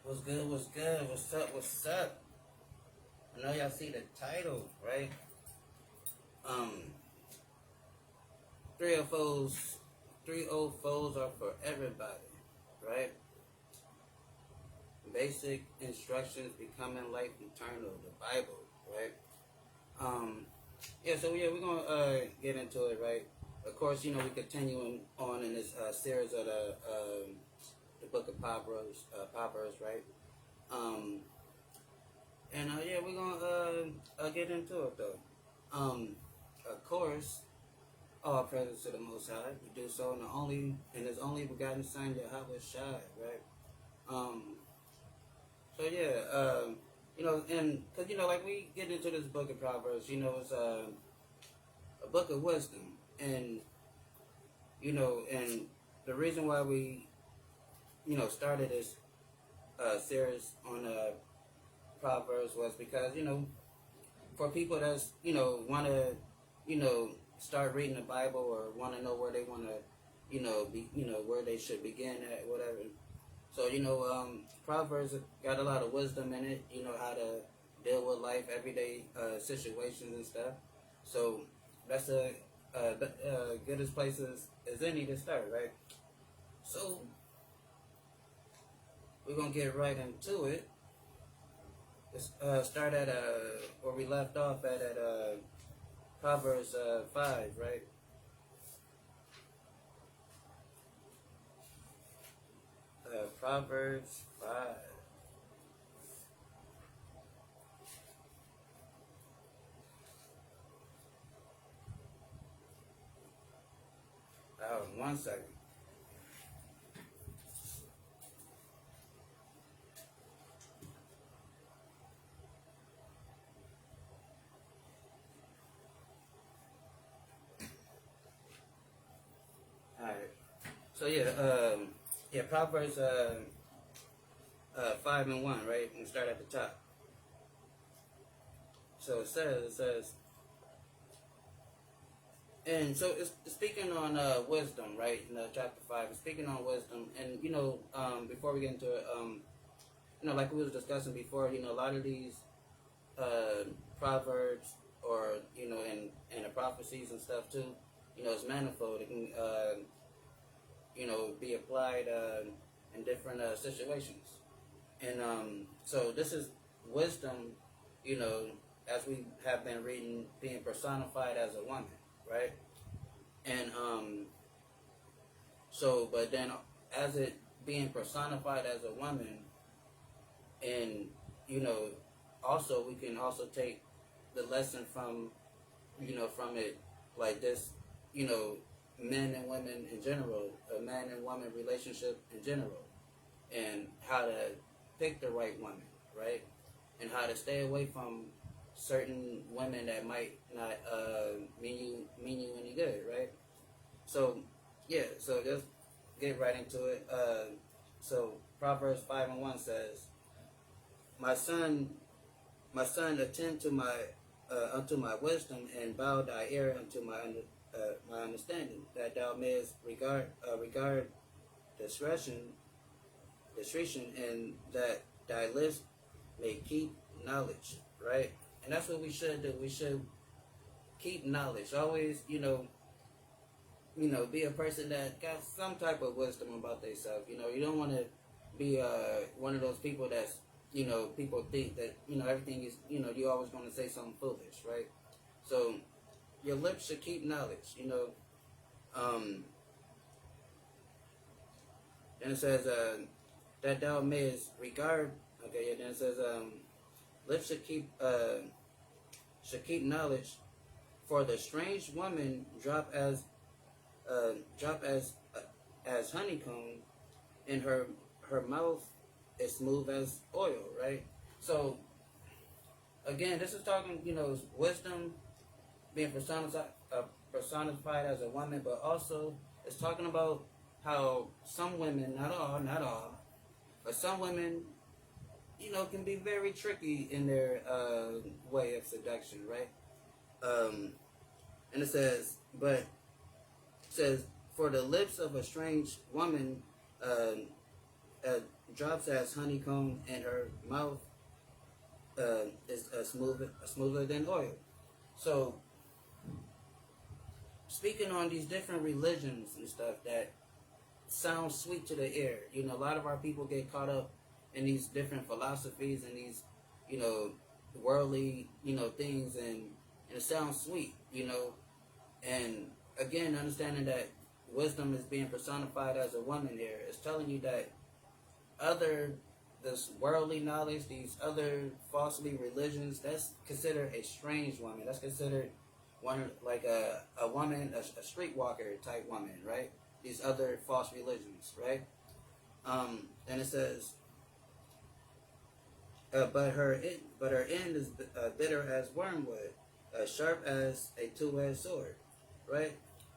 What's good? What's good? What's up? What's up? I know y'all see the title, right? Um, 304's 304's are for everybody, right? Basic instructions becoming life eternal, the Bible, right? Um, yeah, we're gonna get into it, right? Of course, we continuing on in this series of the book of Proverbs, right? Um, And yeah, we're gonna get into it though. Um, of course, all praises to the Most High. We do so in His only begotten Son, Yahweh Shai, right? Um, so yeah, and because like we get into this book of Proverbs, it's a book of wisdom, and and the reason why we started this series on Proverbs was because for people that's want to start reading the Bible or want to know where they want to be where they should begin at whatever. So Proverbs got a lot of wisdom in it. How to deal with life, everyday situations and stuff. So that's a goodest place as any to start, right? So we're gonna get right into it. Let's start at where we left off at Proverbs 5, right? Proverbs 5. One second. All right. So yeah, Proverbs 5:1, right? And start at the top. So it says, and so it's speaking on wisdom, right? In chapter 5, it's speaking on wisdom, and before we get into it, like we was discussing before, a lot of these proverbs or and the prophecies and stuff too, it's manifold. It can be applied in different situations, and so this is wisdom, as we have been reading, being personified as a woman, right? And so, but then as it being personified as a woman, and also we can also take the lesson from it, like this, men and women in general, a man and woman relationship in general, and how to pick the right woman, right? And how to stay away from certain women that might not mean you any good, right? So yeah, so just get right into it. So Proverbs 5:1 says, "My son, attend to my unto my wisdom, and bow thy ear unto my understanding, that thou mayest regard discretion, and that thy lips may keep knowledge." Right, and that's what we should do. We should keep knowledge. Always, be a person that got some type of wisdom about themselves. You don't want to be one of those people that's people think that everything is you're always going to say something foolish, right? So your lips should keep knowledge. Then it says that thou mayest regard. Okay, yeah. Then it says lips should keep knowledge, for the strange woman drop as honeycomb, and her mouth is smooth as oil, right? So again, this is talking, wisdom being personified as a woman, but also it's talking about how some women, not all, but some women, can be very tricky in their way of seduction, right? And it says, for the lips of a strange woman uh, drops as honeycomb, and her mouth is smoother than oil. So, speaking on these different religions and stuff that sound sweet to the ear, a lot of our people get caught up in these different philosophies and these, worldly, things, and it sounds sweet, and again, understanding that wisdom is being personified as a woman here is telling you that this worldly knowledge, these other falsely religions, that's considered a strange woman. That's considered one like a woman, a streetwalker type woman, right? These other false religions, right? And it says, but her end is bitter as wormwood, sharp as a two-edged sword, right?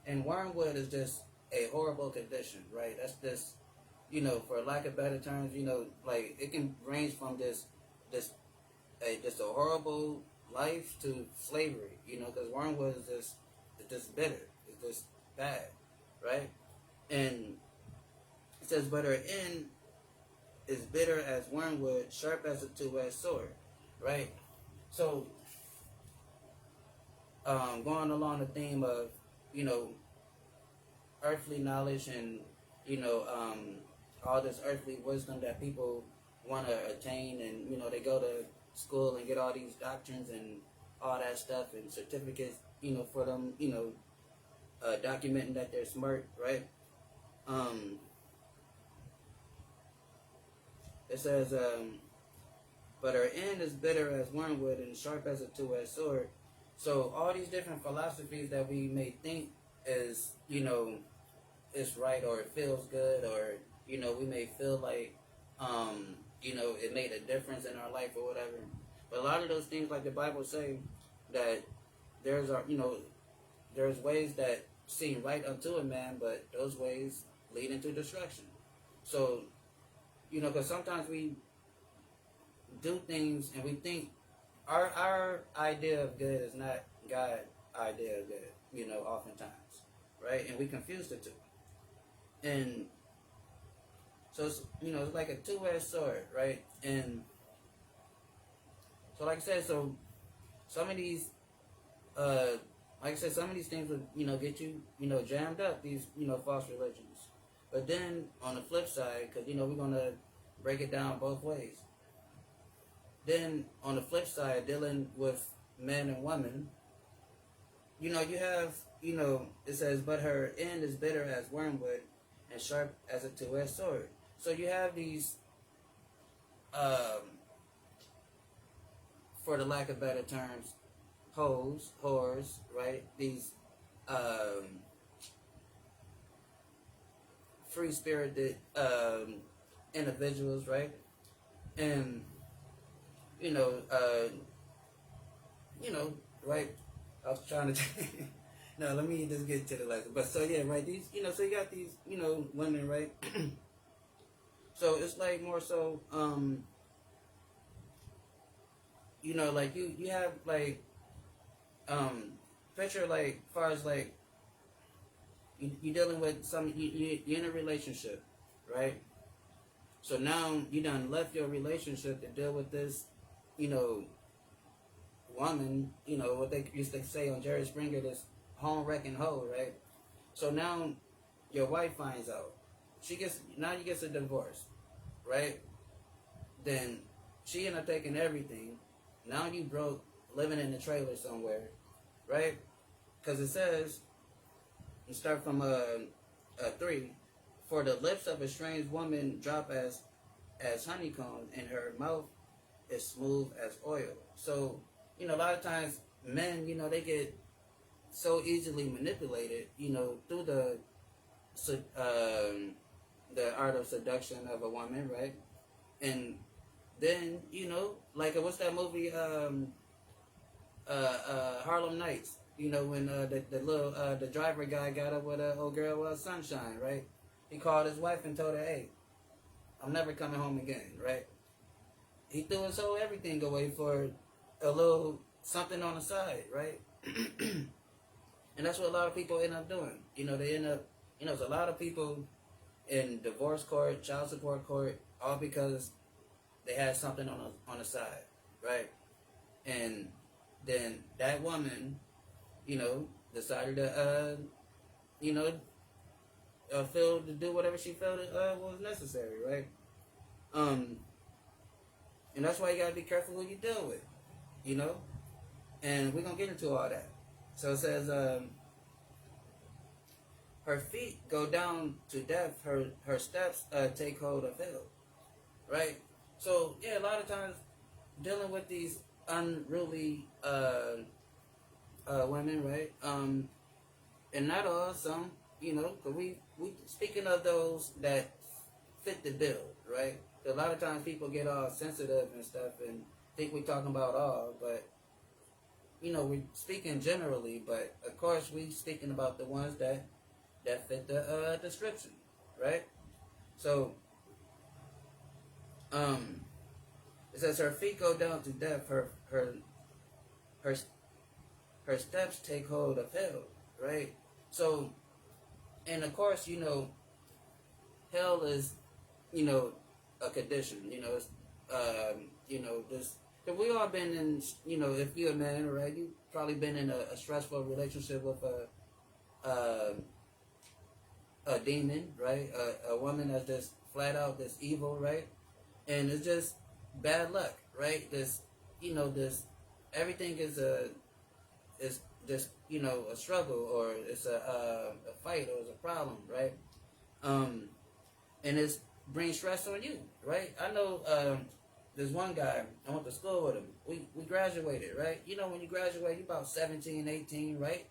And wormwood is just a horrible condition, right? That's just, for lack of better terms, like it can range from just a horrible life to slavery, because wormwood is just bitter, it's just bad, right? And it says, but her end is bitter as wormwood, sharp as a two-edged sword, right? So, going along the theme of, earthly knowledge and, all this earthly wisdom that people want to attain, and, they go to school and get all these doctrines and all that stuff and certificates, for them, documenting that they're smart, right? It says, but her end is bitter as wormwood and sharp as a two-edged sword. So all these different philosophies that we may think is, is right, or it feels good, or, we may feel like, it made a difference in our life or whatever. But a lot of those things, like the Bible say, that there's ways that seem right unto a man, but those ways lead into destruction. So, because sometimes we do things and we think our idea of good is not God's idea of good, oftentimes, right? And we confuse the two. And so, it's like a two-edged sword, right? And so, like I said, some of these, some of these things would, get you, jammed up, these, false religions. But then, on the flip side, because, we're going to break it down both ways. Then, on the flip side, dealing with men and women, you have, it says, but her end is bitter as wormwood and sharp as a two-edged sword. So you have these, for the lack of better terms, hoes, whores, right? These free-spirited individuals, right? And right? I was trying to. No, let me just get to the lesson. But so yeah, right? These, so you got these, women, right? So it's like more so, like you have like, picture like, as far as like, you're dealing with you're in a relationship, right? So now you done left your relationship to deal with this, woman, what they used to say on Jerry Springer, this home wrecking hoe, right? So now your wife finds out. You get a divorce, right? Then she ended up taking everything. Now you broke, living in a trailer somewhere, right? Because it says, you start from a 3, for the lips of a strange woman drop as honeycomb, and her mouth is smooth as oil. So, a lot of times men, they get so easily manipulated, through the art of seduction of a woman, right? And then, like what's that movie, Harlem Nights? When the little the driver guy got up with a old girl, Sunshine, right? He called his wife and told her, "Hey, I'm never coming home again," right? He threw his whole everything away for a little something on the side, right? And that's what a lot of people end up doing. They end up, there's a lot of people in divorce court, child support court, all because they had something on the side, right? And then that woman, decided to, feel to do whatever she felt was necessary, right? Um, and that's why you gotta be careful who you deal with, you know. And we're gonna get into all that. So it says, her feet go down to death. Her steps take hold of hell, right? So yeah, a lot of times dealing with these unruly women, right? And not all, some, because we speaking of those that fit the bill, right? A lot of times people get all sensitive and stuff and think we're talking about all, but we're speaking generally. But of course, we speaking about the ones that fit the description, right? So, it says her feet go down to death. Her steps take hold of hell, right? So, and of course, hell is, a condition. It's, this. If we all been in, if you're a man, right, you probably been in a stressful relationship with a demon, right? A woman that's just flat out this evil, right? And it's just bad luck, right? This, everything is just a struggle, or it's a fight, or it's a problem, right? And it's brings stress on you, right? I know there's one guy, I went to school with him. We graduated, right? When you graduate, you about 17, 18, right?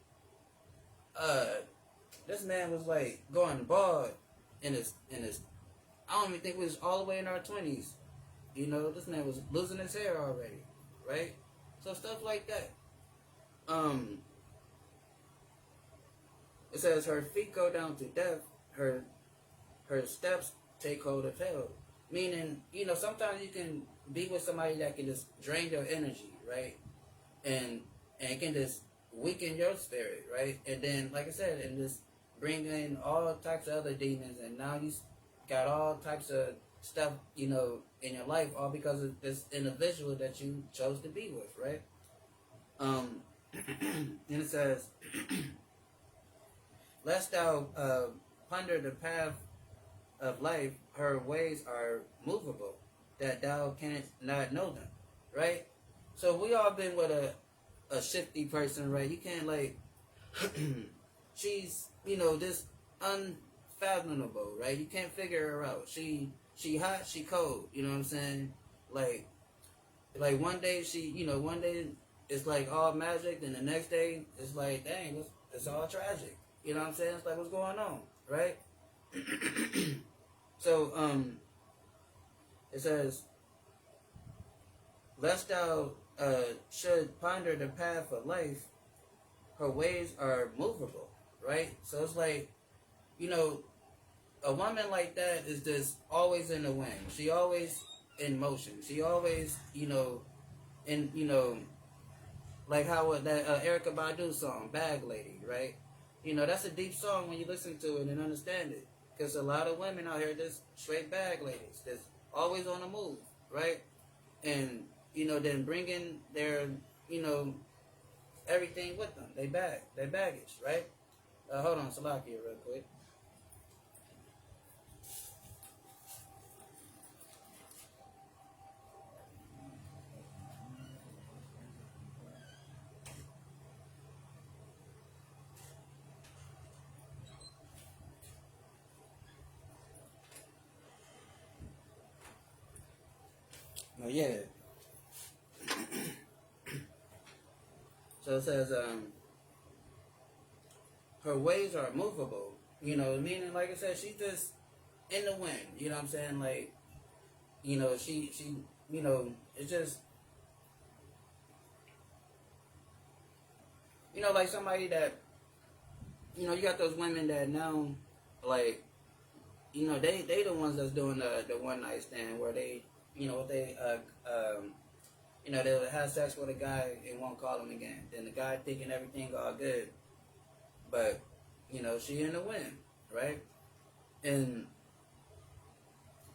This man was like going bald in his I don't even think we was all the way in our 20s. This man was losing his hair already, right? So stuff like that. It says her feet go down to death, her steps take hold of hell. Meaning, sometimes you can be with somebody that can just drain your energy, right? And can just weaken your spirit, right? And then, like I said, and just bring in all types of other demons, and now you got all types of stuff, in your life, all because of this individual that you chose to be with, right? And it says, lest thou ponder the path of life, her ways are movable, that thou canst not know them, right? So we all been with a shifty person, right? You can't she's this unfathomable, right? You can't figure her out. She hot, she cold. You know what I'm saying? Like one day one day it's like all magic, then the next day it's like, dang, it's all tragic. You know what I'm saying? It's like, what's going on, right? So it says, lest thou should ponder the path of life, her ways are movable, right? So it's like, a woman like that is just always in the wind. She always in motion. She always, like how that Erykah Badu song, Bag Lady, right? That's a deep song when you listen to it and understand it. Because a lot of women out here just straight bag ladies, that's always on the move, right? And, then bringing their, everything with them. Their baggage, right? Hold on, Salakia real quick. Oh, yeah. So it says, her ways are movable. Meaning, like I said, she's just in the wind. You know what I'm saying? Like, she it's just, like somebody that, you got those women that now, like, they the ones that's doing the one night stand where they, they'll have sex with a guy and won't call him again. Then the guy thinking everything all good, but she in the wind, right? And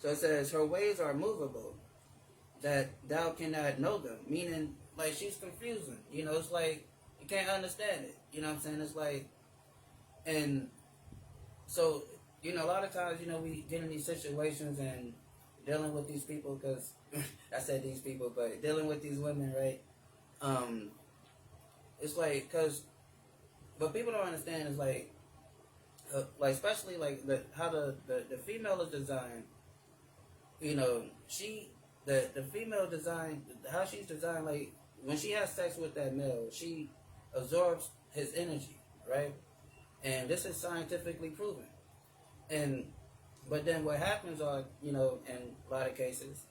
So it says, her ways are movable, that thou cannot know them. Meaning, like, she's confusing. You know, it's like, you can't understand it. You know what I'm saying? It's like, and so, you know, a lot of times, you know, we get in these situations and dealing with these people, because, I said these people, but dealing with these women, right? It's like, because, what people don't understand is like especially like how the female is designed. You know, the female design, how she's designed, like when she has sex with that male, she absorbs his energy, right? And this is scientifically proven. And but then what happens are, you know, in a lot of cases,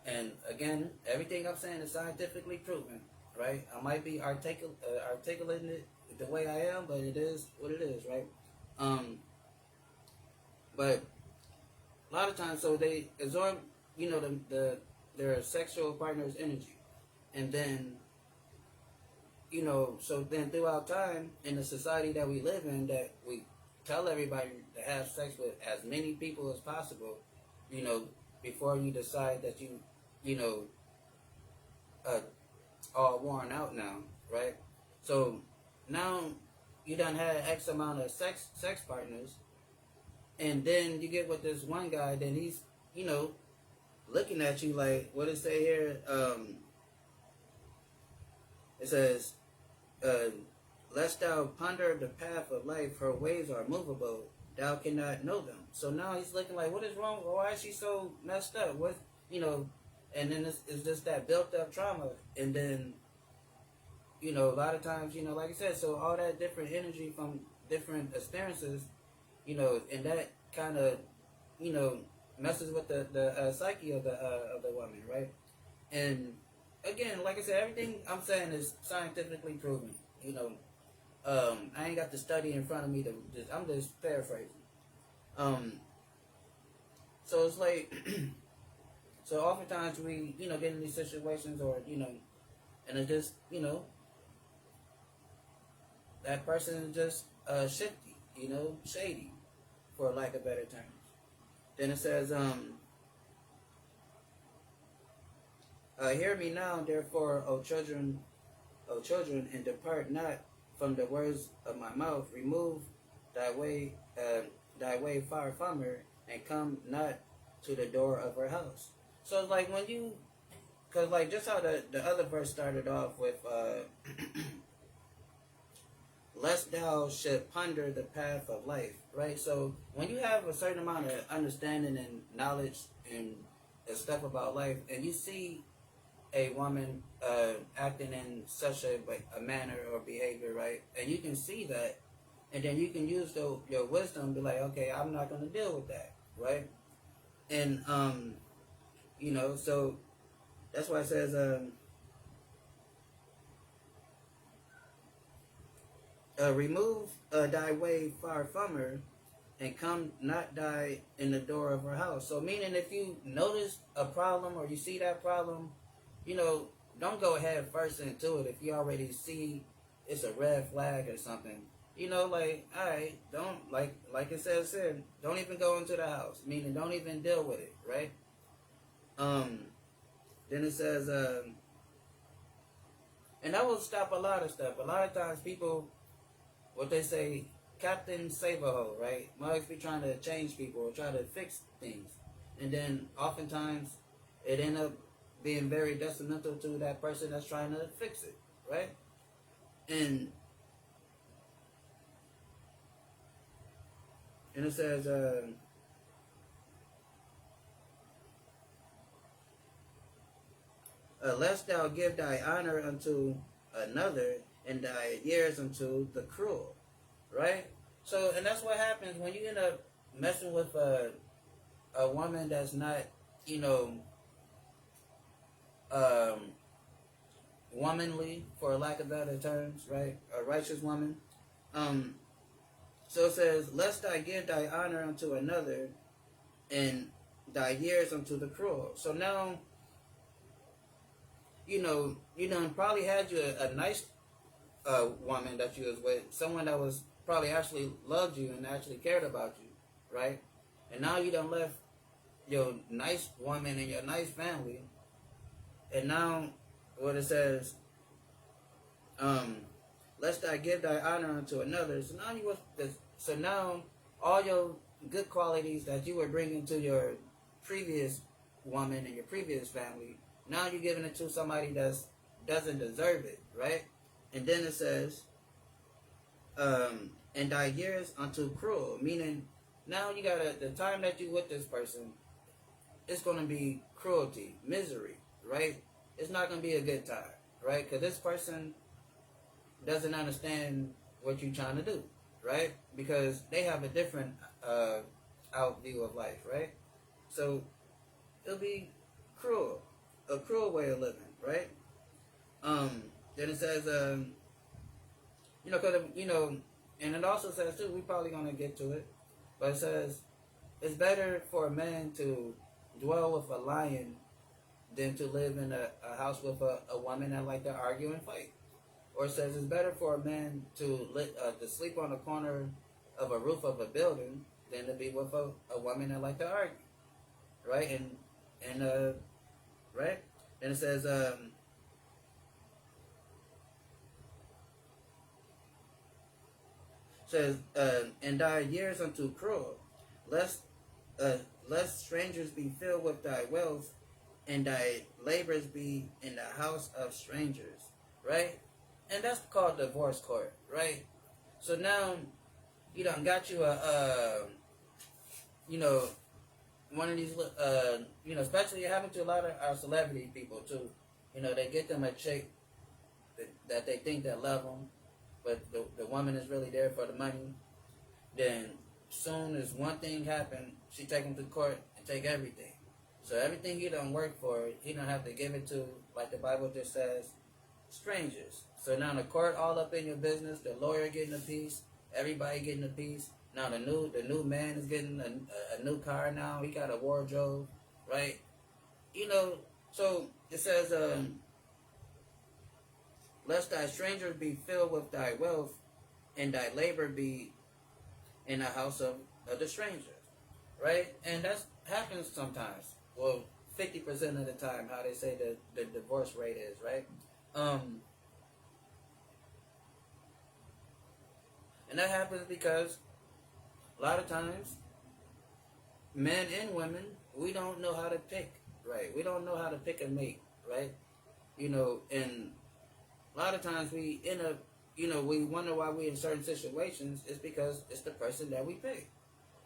and again, everything I'm saying is scientifically proven, right? I might be articulating it the way I am, but it is what it is, right? Um, but a lot of times, so they absorb, you know, their sexual partner's energy, and then, you know, so then throughout time in the society that we live in, that we tell everybody to have sex with as many people as possible, you know, before you decide that you know, all worn out now, right? So now you done had X amount of sex partners, and then you get with this one guy, then he's, you know, looking at you like, what does it say here? It says, lest thou ponder the path of life, her ways are movable, thou cannot know them. So now he's looking like, what is wrong? Why is she so messed up? What, you know, and then it's just that built up trauma. And then, you know, a lot of times, you know, like I said, so all that different energy from different experiences, you know, and that kind of, you know, messes with the psyche of the woman, right? And again, like I said, everything I'm saying is scientifically proven. You know, I ain't got the study in front of me I'm just paraphrasing. So it's like, so oftentimes we, you know, get in these situations, or, you know, and it just, you know, that person is just shifty, you know, shady, for lack of better terms. Then it says, hear me now, therefore, O children, and depart not from the words of my mouth. Remove thy way far from her, and come not to the door of her house. So it's like when you, because like just how the other verse started off with, lest thou should ponder the path of life, right? So when you have a certain amount of understanding and knowledge and stuff about life, and you see a woman acting in such a manner or behavior, right? And you can see that, and then you can use your wisdom to be like, okay, I'm not going to deal with that, right? And you know, so that's why it says, remove thy way far from her, and come not die in the door of her house. So meaning, if you notice a problem or you see that problem, you know, don't go head first into it if you already see it's a red flag or something. You know, like, alright, don't, like it says here, don't even go into the house. Meaning, don't even deal with it, right? Then it says, and that will stop a lot of stuff. A lot of times people, what they say, Captain Save-A-Ho, right? Mugs be trying to change people or try to fix things. And then oftentimes it end up being very detrimental to that person that's trying to fix it, right? And it says, lest thou give thy honor unto another, and thy years unto the cruel, right? So, and that's what happens when you end up messing with a woman that's not, you know, womanly, for lack of better terms, right? A righteous woman. So it says, lest I give thy honor unto another, and thy years unto the cruel. So now, you know, probably had you a nice woman that you was with, someone that was probably actually loved you and actually cared about you, right? And now you done left your nice woman and your nice family, and now what it says, um, lest I give thy honor unto another. So now all your good qualities that you were bringing to your previous woman and your previous family, now you're giving it to somebody that doesn't deserve it, right? And then it says, and thy years unto cruel, meaning now you gotta, the time that you with this person, it's gonna be cruelty, misery, right? It's not gonna be a good time, right? Because this person doesn't understand what you're trying to do, right? Because they have a different out view of life, right? So it'll be cruel, a cruel way of living, right? Then it says, cause and it also says too. We probably gonna get to it, but it says it's better for a man to dwell with a lion than to live in a house with a woman that like to argue and fight. Or it says it's better for a man to sleep on the corner of a roof of a building than to be with a woman that like to argue, right? And right. Then it says and thy years unto cruel, lest lest strangers be filled with thy wealth, and thy labors be in the house of strangers, right? And that's called divorce court, right? So now you done got you one of these, especially it happened to a lot of our celebrity people too. They get them a chick that they think that love them, but the woman is really there for the money. Then soon as one thing happen, she take him to court and take everything. So everything he done work for, he don't have to give it to, like the Bible just says, strangers. So now the court all up in your business, the lawyer getting a piece, everybody getting a piece. Now the new man is getting a new car now. He got a wardrobe, right? So it says, lest thy strangers be filled with thy wealth, and thy labor be in the house of the strangers, right? And that happens sometimes. Well, 50% of the time, how they say the divorce rate is, right? And that happens because a lot of times, men and women, we don't know how to pick, right? We don't know how to pick a mate, right? And a lot of times we end up, we wonder why we're in certain situations. It's because it's the person that we pick.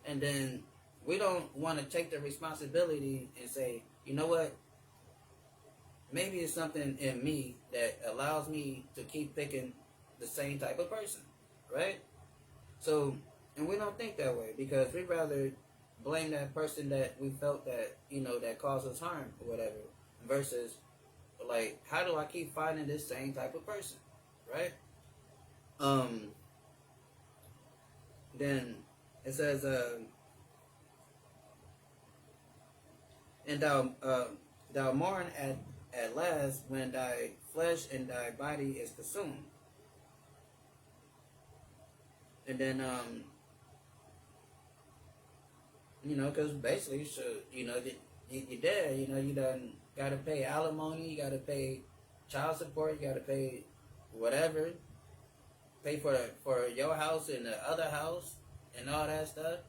And then we don't want to take the responsibility and say, you know what? Maybe it's something in me that allows me to keep picking the same type of person, right? So, and we don't think that way because we'd rather blame that person that we felt that, that caused us harm or whatever, versus, like, how do I keep finding this same type of person, right? Then it says, and thou mourn at last when thy flesh and thy body is consumed. And then, because basically, so, you're dead, you done got to pay alimony, you got to pay child support, you got to pay whatever, pay for your house and the other house and all that stuff.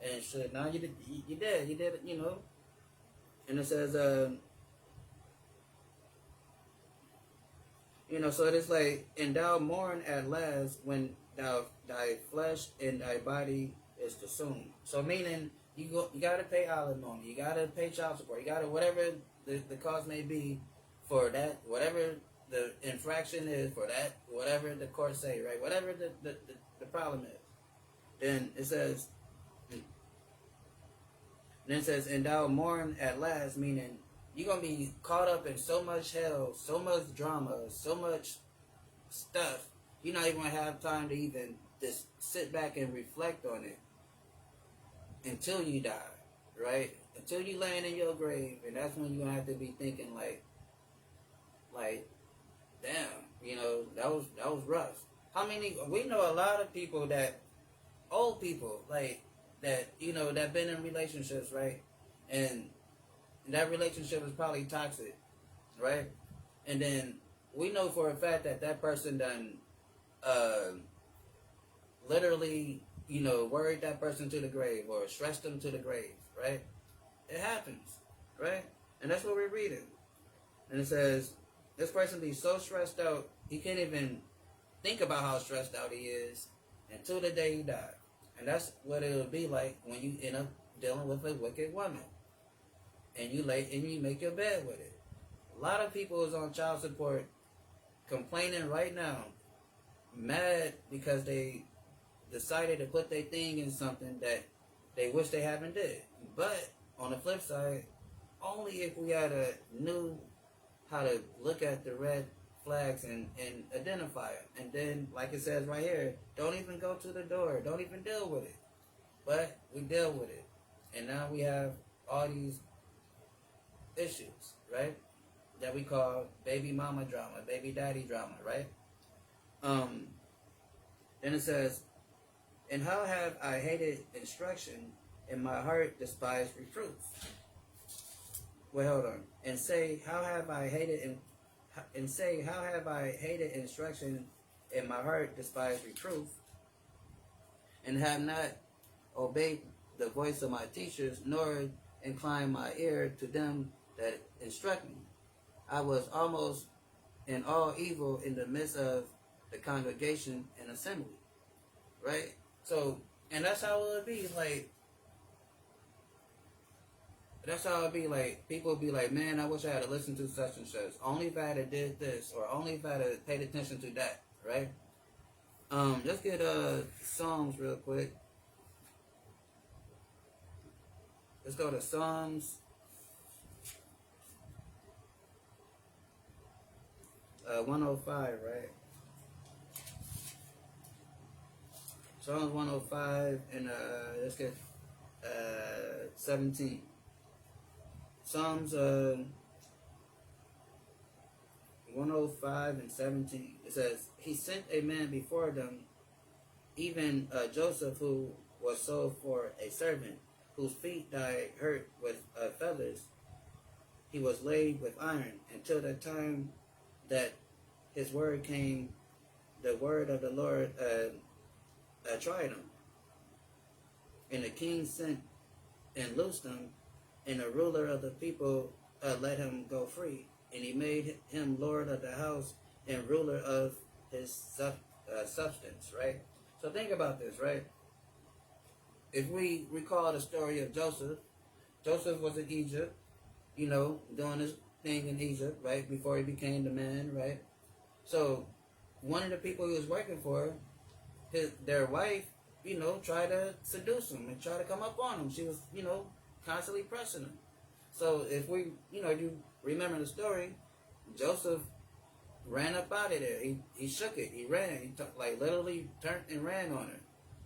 And shit, now you dead, And it says, so it is like, and thou mourn at last when thy flesh and thy body is consumed. So meaning, you gotta pay alimony, you gotta pay child support, you gotta whatever the cause may be for that, whatever the infraction is for that, whatever the court say, right? Whatever the problem is. Then it says, and thou mourn at last, meaning you're gonna be caught up in so much hell, so much drama, so much stuff. You're not even gonna have time to even just sit back and reflect on it until you die, right? Until you land in your grave, and that's when you're gonna have to be thinking like, damn, that was rough. How many? We know a lot of people old people, like that, that been in relationships, right? and that relationship is probably toxic, right? And then we know for a fact that that person done uh, literally, worried that person to the grave or stressed them to the grave, right? It happens, right? And that's what we're reading. And it says, this person be so stressed out, he can't even think about how stressed out he is until the day he died. And that's what it'll be like when you end up dealing with a wicked woman. And you make your bed with it. A lot of people is on child support complaining right now, mad because they decided to put their thing in something that they wish they haven't did. But on the flip side, only if we had knew how to look at the red flags and identify them. And then, like it says right here, don't even go to the door. Don't even deal with it. But we deal with it. And now we have all these issues, right? That we call baby mama drama, baby daddy drama, right? Then it says, and how have I hated instruction, and my heart despised reproof. Well, hold on. And say, how have I hated instruction, and my heart despised reproof, and have not obeyed the voice of my teachers, nor inclined my ear to them that instruct me. I was almost in all evil in the midst of the congregation and assembly. Right? So, and that's how it would be. That's how it be. People be like, man, I wish I had listened to such and such. Only if I had did this, or only if I had paid attention to that. Right? Let's get Psalms real quick. Let's go to Psalms 105, right? Psalms 105 and let's get 17. Psalms 105 and 17. It says, he sent a man before them, even Joseph, who was sold for a servant, whose feet died hurt with feathers. He was laid with iron until the time that his word came, the word of the Lord tried him. And the king sent and loosed him, and the ruler of the people let him go free. And he made him lord of the house and ruler of his substance, right? So think about this, right? If we recall the story of Joseph, Joseph was in Egypt, doing his thing in Egypt, right, before he became the man, right? So one of the people he was working for, their wife, tried to seduce him and try to come up on him. She was, constantly pressing him. So if you remember the story, Joseph ran up out of there. He shook it. He ran. He literally turned and ran on her.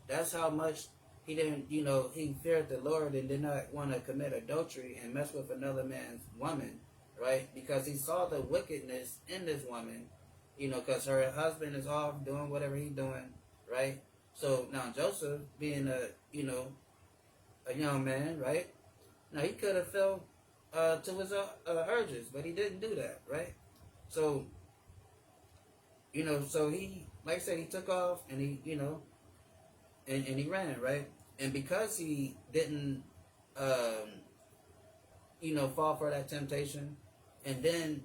That's how much he didn't, he feared the Lord and did not want to commit adultery and mess with another man's woman, right? Because he saw the wickedness in this woman, because her husband is off doing whatever he's doing, right? So now Joseph, being a young man, right? Now he could have fell to his urges, but he didn't do that, right? So, so he, like I said, he took off and he, and he ran, right? And because he didn't, fall for that temptation, and then,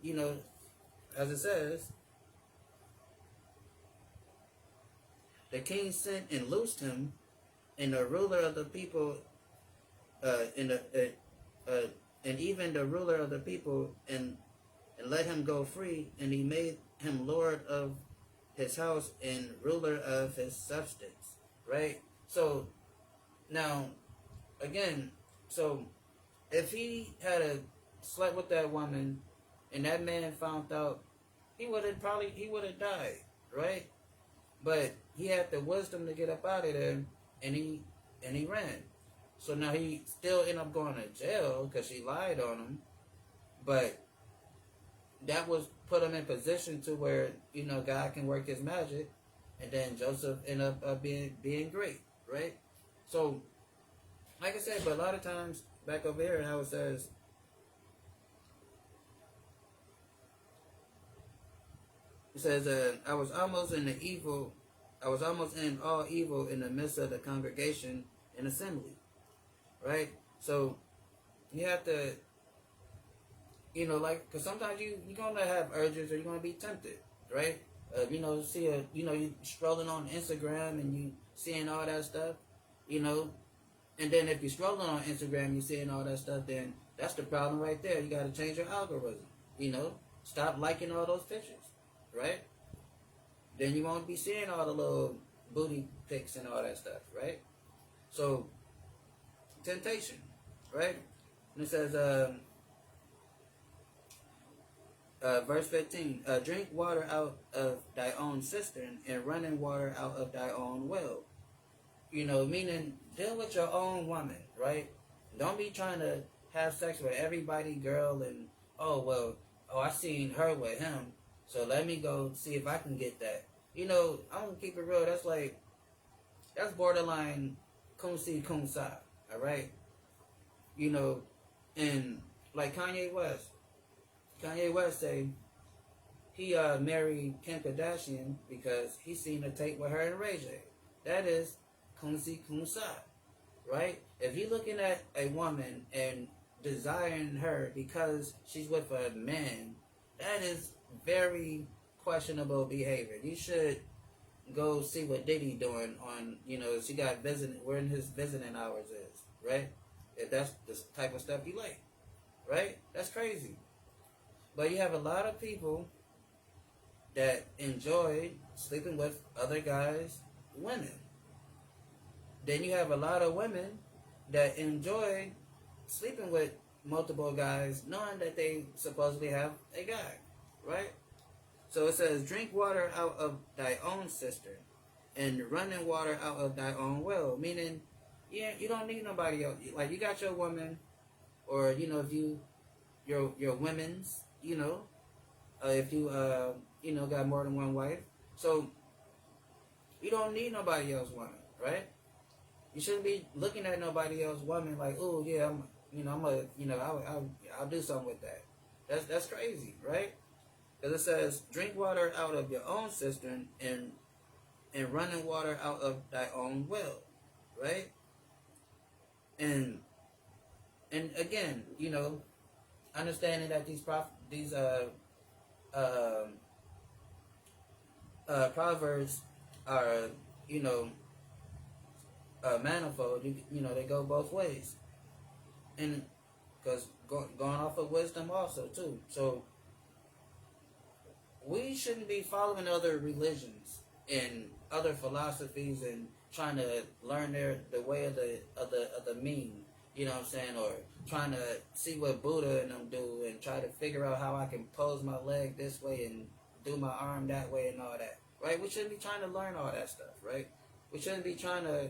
as it says, the king sent and loosed him, and the ruler of the people, and even the ruler of the people, and let him go free, and he made him lord of his house and ruler of his substance, right? So now, again, so if he had slept with that woman, and that man found out, he would have died, right? But he had the wisdom to get up out of there, and he ran. So now he still ended up going to jail because she lied on him, but that was put him in position to where God can work His magic, and then Joseph ended up being great, right? So, like I said, but a lot of times back over here, how it says, I was almost in the evil, I was almost in all evil in the midst of the congregation and assembly, right? So you have to, like, because sometimes you're going to have urges or you're going to be tempted, right? You strolling on Instagram and you seeing all that stuff, and then if you're scrolling on Instagram, you're seeing all that stuff, then that's the problem right there. You got to change your algorithm, stop liking all those pictures, right? Then you won't be seeing all the little booty pics and all that stuff, right? So, temptation, right? And it says, verse 15, drink water out of thy own cistern and running water out of thy own well. Meaning deal with your own woman, right? Don't be trying to have sex with everybody, girl, and I seen her with him, so let me go see if I can get that. I'm gonna keep it real. That's borderline kun si kun sa, all right? And like Kanye West say he married Kim Kardashian because he seen a tape with her and Ray J. That is kun si kun sa, right? If you're looking at a woman and desiring her because she's with a man, that is very questionable behavior. You should go see what Diddy doing on, she got visiting, where his visiting hours is, right? If that's the type of stuff you like, right? That's crazy. But you have a lot of people that enjoy sleeping with other guys' women. Then you have a lot of women that enjoy sleeping with multiple guys knowing that they supposedly have a guy, right? So it says, drink water out of thy own cistern and running water out of thy own well. Meaning, you don't need nobody else. Like, you got your woman, or, if your women's, if you, got more than one wife. So, you don't need nobody else's woman, right? You shouldn't be looking at nobody else's woman like, oh, yeah, I'll do something with that. That's crazy, right? Because it says, drink water out of your own cistern and running water out of thy own well, right? And again, understanding that these proverbs are, manifold. They go both ways, and because going off of wisdom also too. So we shouldn't be following other religions and other philosophies and trying to learn the way of the mean, what I'm saying, or trying to see what Buddha and them do and try to figure out how I can pose my leg this way and do my arm that way and all that, right? We shouldn't be trying to learn all that stuff, right? We shouldn't be trying to,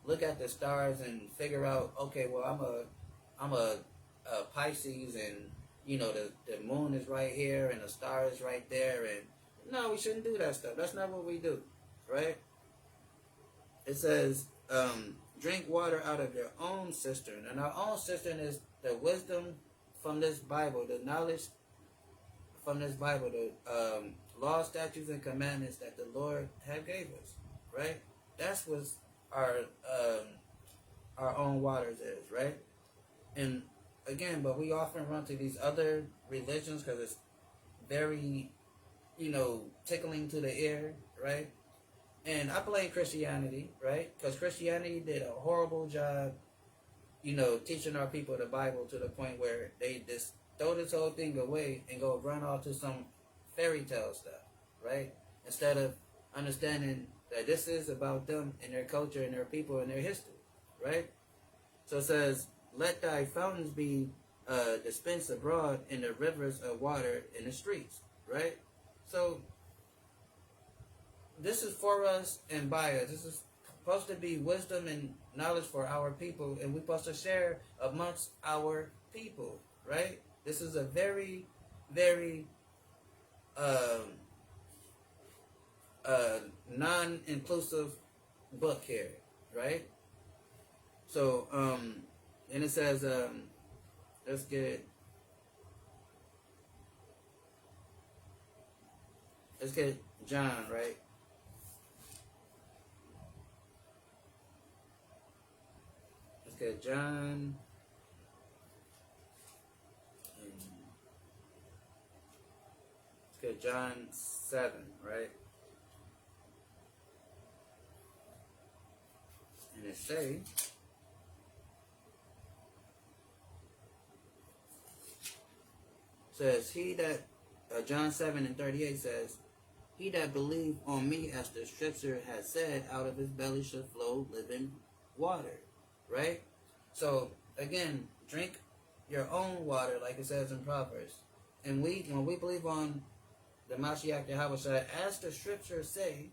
look at the stars and figure out, okay, well, I'm a Pisces, and the moon is right here and the star is right there, and no, we shouldn't do that stuff. That's not what we do, right? It says, drink water out of your own cistern, and our own cistern is the wisdom from this Bible, the knowledge from this Bible, the law, statutes, and commandments that the Lord have gave us, right? That's what our own waters is, right? And again, but we often run to these other religions because it's very, tickling to the ear, right? And I blame Christianity, right? Because Christianity did a horrible job, teaching our people the Bible to the point where they just throw this whole thing away and go run off to some fairy tale stuff, right? Instead of understanding that this is about them and their culture and their people and their history, right? So it says, let thy fountains be dispensed abroad in the rivers of water in the streets, right? So this is for us and by us. This is supposed to be wisdom and knowledge for our people, and we're supposed to share amongst our people, right? This is a very, very non-inclusive book here, right? So And it says, let's get John, right? Let's get John. Let's get John 7, right? And it says, he that, John 7 and 38 says, he that believe on me, as the scripture has said, out of his belly shall flow living water, right? So, again, drink your own water, like it says in Proverbs. And when we believe on the Mashiach Yahweh, as the scriptures say,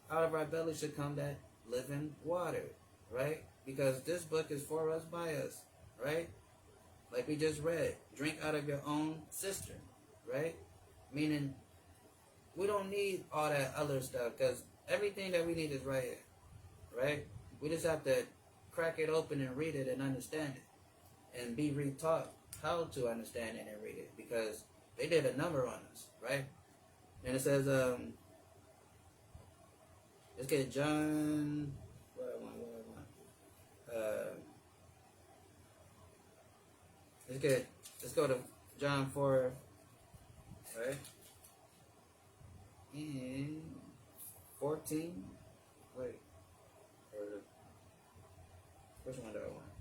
out of our belly should come that living water, right? Because this book is for us, by us, right? Like we just read, drink out of your own cistern, right? Meaning, we don't need all that other stuff, because everything that we need is right here, right? We just have to crack it open and read it and understand it, and be retaught how to understand it and read it, because they did a number on us, right? And it says, let's get John, what I want. Let's go to John 4, right? And 14. Wait. Or which one do I want?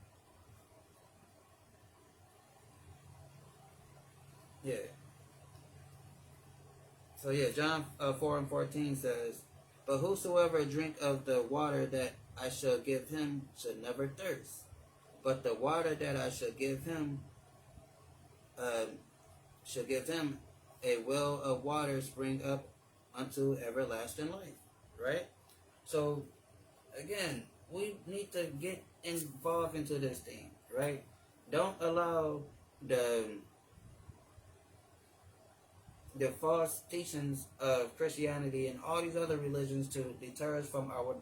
Yeah. So yeah, John 4 and 14 says, but whosoever drink of the water that I shall give him should never thirst. But the water that I shall give him a well of water spring up unto everlasting life. Right? So again, we need to get involved into this thing, right? Don't allow the false teachings of Christianity and all these other religions to deter us from our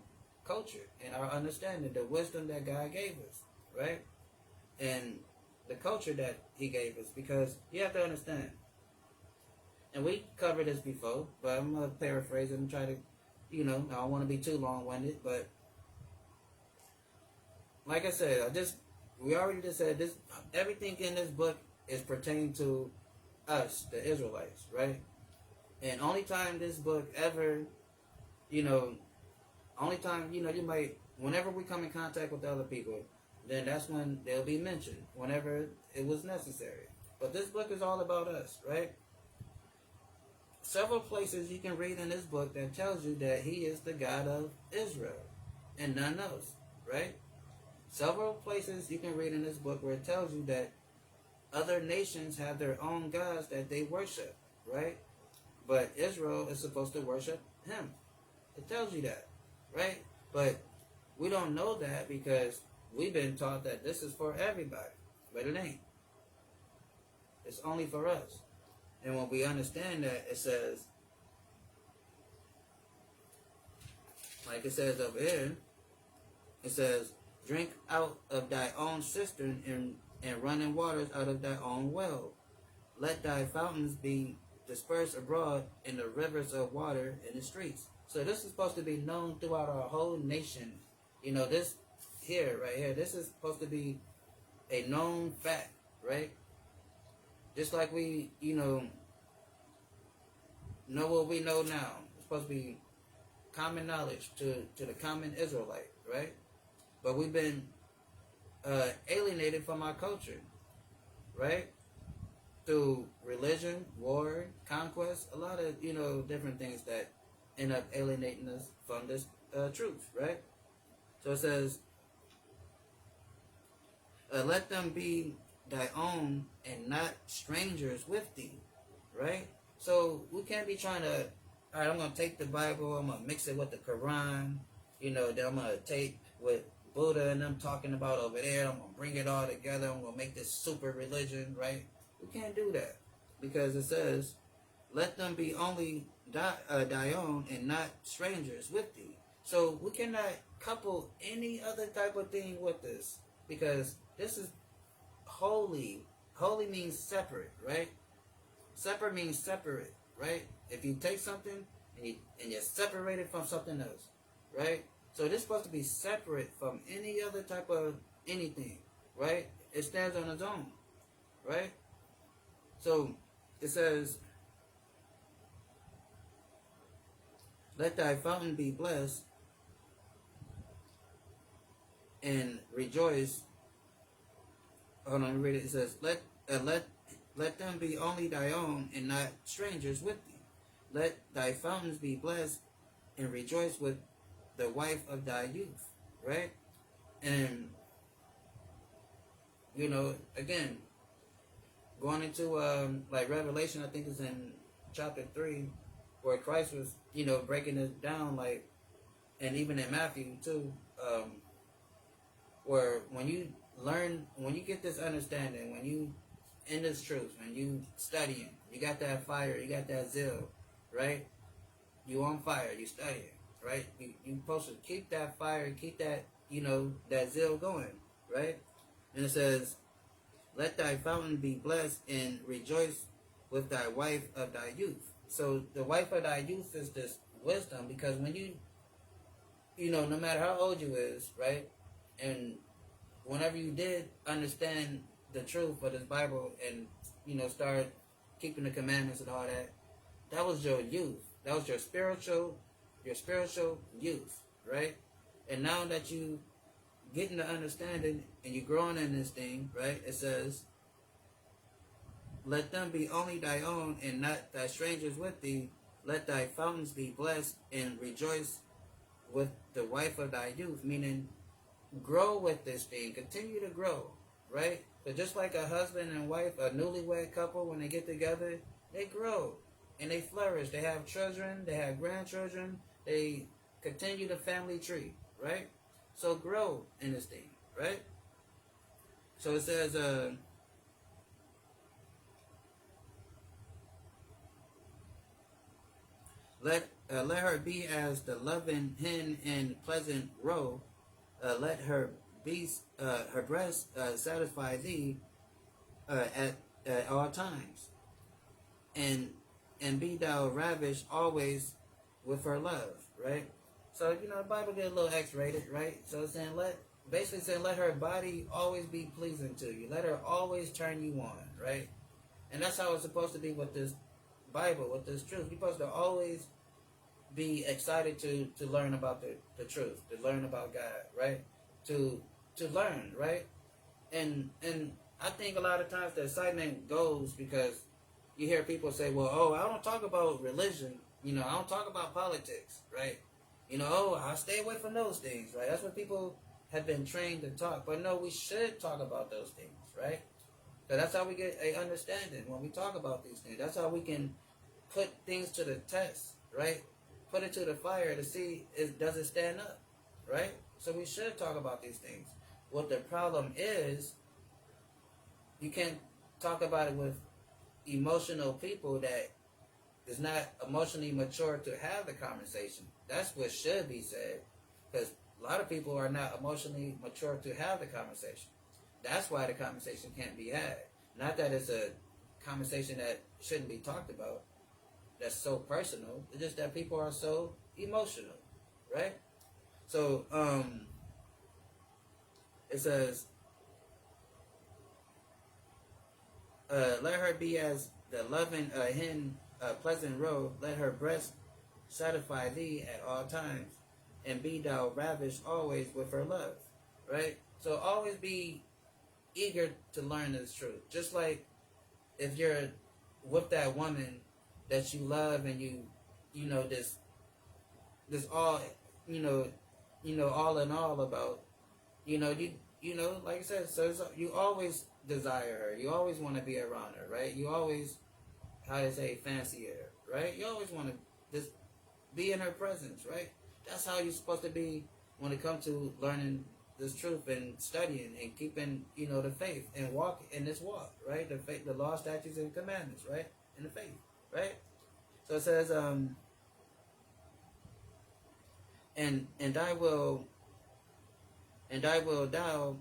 culture and our understanding, the wisdom that God gave us, right? And the culture that he gave us, because you have to understand, and we covered this before, but I'm going to paraphrase it and try to, I don't want to be too long-winded, but like I said, we already just said this, everything in this book is pertaining to us, the Israelites, right? And only time this book ever, only time, you might, whenever we come in contact with other people, then that's when they'll be mentioned, whenever it was necessary. But this book is all about us, right? Several places you can read in this book that tells you that he is the God of Israel and none else, right? Several places you can read in this book where it tells you that other nations have their own gods that they worship, right? But Israel is supposed to worship him. It tells you that, right? But we don't know that because we've been taught that this is for everybody, but it ain't. It's only for us. And when we understand that, it says, like it says over here, it says, drink out of thy own cistern and running waters out of thy own well. Let thy fountains be dispersed abroad in the rivers of water in the streets. So this is supposed to be known throughout our whole nation. This here, right here, this is supposed to be a known fact, right? Just like we, know what we know now. It's supposed to be common knowledge to the common Israelite, right? But we've been alienated from our culture, right? Through religion, war, conquest, a lot of, different things that end up alienating us from this truth, right? So it says, let them be thy own and not strangers with thee, right? So we can't be trying to, all right, I'm going to take the Bible, I'm going to mix it with the Quran, then I'm going to take what Buddha and them talking about over there, I'm going to bring it all together, I'm going to make this super religion, right? We can't do that because it says, let them be only thy own and not strangers with thee. So we cannot couple any other type of thing with this because This is holy. Holy means separate, right? Separate means separate, right? If you take something and you separate it from something else, right? So this is supposed to be separate from any other type of anything, right? It stands on its own, right? So it says, "Let thy fountain be blessed and rejoice." Hold on, let me read it. It says, let them be only thy own and not strangers with thee. Let thy fountains be blessed and rejoice with the wife of thy youth, right? And again, going into like Revelation, I think it's in chapter 3, where Christ was breaking it down, like, and even in Matthew too, where when you get this understanding, when you in this truth, when you studying, you got that fire, you got that zeal, right? You on fire, you studying, right? You supposed to keep that fire, keep that that zeal going, right? And it says, "Let thy fountain be blessed and rejoice with thy wife of thy youth." So the wife of thy youth is this wisdom, because when no matter how old you is, right, and whenever you did understand the truth of this Bible and start keeping the commandments and all that, that was your youth. That was your spiritual youth, right? And now that you getting the understanding and you growing in this thing, right? It says, "Let them be only thy own and not thy strangers with thee. Let thy fountains be blessed and rejoice with the wife of thy youth," meaning grow with this thing, continue to grow, right? So just like a husband and wife, a newlywed couple, when they get together, they grow and they flourish. They have children, they have grandchildren, they continue the family tree, right? So grow in this thing, right? So it says, let her be as the loving hen and pleasant roe. Let her her breast satisfy thee at all times, and be thou ravished always with her love, right? So the Bible get a little X-rated, right? So it's saying let her body always be pleasing to you. Let her always turn you on, right? And that's how it's supposed to be with this Bible, with this truth. You're supposed to always be excited to learn about the truth, to learn about God, right? To learn, right? And I think a lot of times the excitement goes because you hear people say, "Well, I don't talk about religion, I don't talk about politics, right? I stay away from those things," right? That's what people have been trained to talk. But no, we should talk about those things, right? So that's how we get a understanding when we talk about these things. That's how we can put things to the test, right? Put it to the fire to see does it stand up, right? So we should talk about these things. What the problem is, you can't talk about it with emotional people that is not emotionally mature to have the conversation. That's what should be said, because a lot of people are not emotionally mature to have the conversation. That's why the conversation can't be had. Not that it's a conversation that shouldn't be talked about, that's so personal. It's just that people are so emotional, right? So it says, let her be as the loving hen, pleasant roe. Let her breast satisfy thee at all times, and be thou ravished always with her love, right? So always be eager to learn this truth. Just like if you're with that woman that you love and this all all in all about like I said, so you always desire her, you always want to be around her, right? You always, how to say, fancy her, right? You always want to just be in her presence, right? That's how you're supposed to be when it comes to learning this truth and studying and keeping the faith and walk in this walk, right? The faith, the law, statutes, and commandments, right? In the faith, right? So it says, and I will thou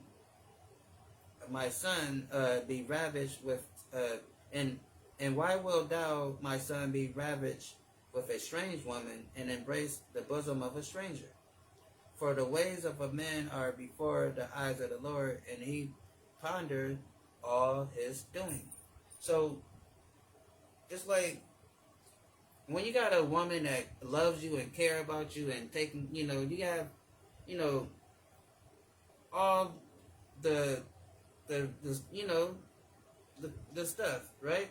my son be ravished with and why wilt thou, my son, be ravished with a strange woman, and embrace the bosom of a stranger? For the ways of a man are before the eyes of the Lord, and he pondered all his doing. So it's like when you got a woman that loves you and care about you and taking, you have, all the the stuff, right?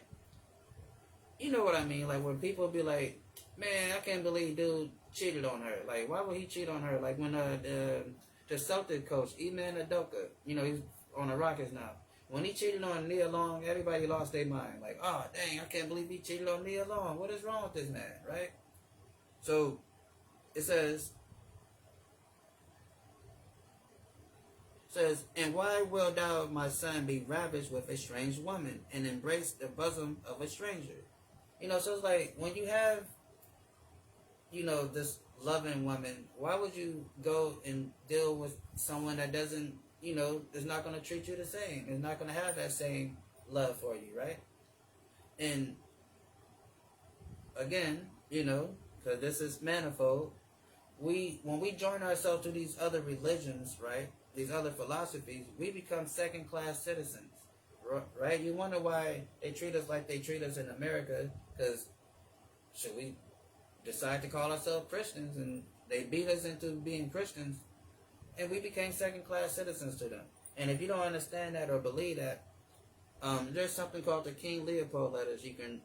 You know what I mean? Like when people be like, man, I can't believe dude cheated on her. Like, why would he cheat on her? Like when the Celtic coach, Iman Adoka, he's on the Rockets now. When he cheated on Nia Long, everybody lost their mind. Like, oh, dang, I can't believe he cheated on Nia Long. What is wrong with this man, right? So, it says, and why will thou, my son, be ravished with a strange woman, and embrace the bosom of a stranger? So it's like, when you have, this loving woman, why would you go and deal with someone that doesn't, is not going to treat you the same, is not going to have that same love for you, right? And again, because this is manifold, when we join ourselves to these other religions, right, these other philosophies, we become second-class citizens, right? You wonder why they treat us like they treat us in America, because should we decide to call ourselves Christians, and they beat us into being Christians, and we became second-class citizens to them. And if you don't understand that or believe that, there's something called the King Leopold letters you can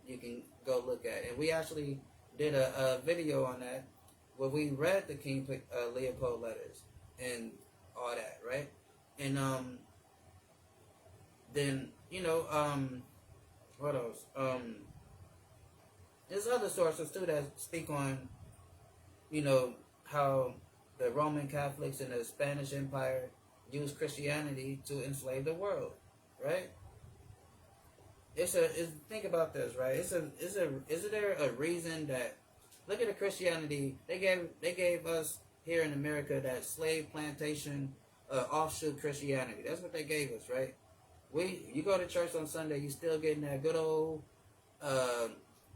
go look at. And we actually did a video on that where we read the King Leopold letters and all that, right? And then, what else? There's other sources too that speak on, how the Roman Catholics and the Spanish Empire used Christianity to enslave the world, right? Think about this, right? Is there a reason that, look at the Christianity they gave us here in America, that slave plantation offshoot Christianity. That's what they gave us, right? You go to church on Sunday, you still getting that good old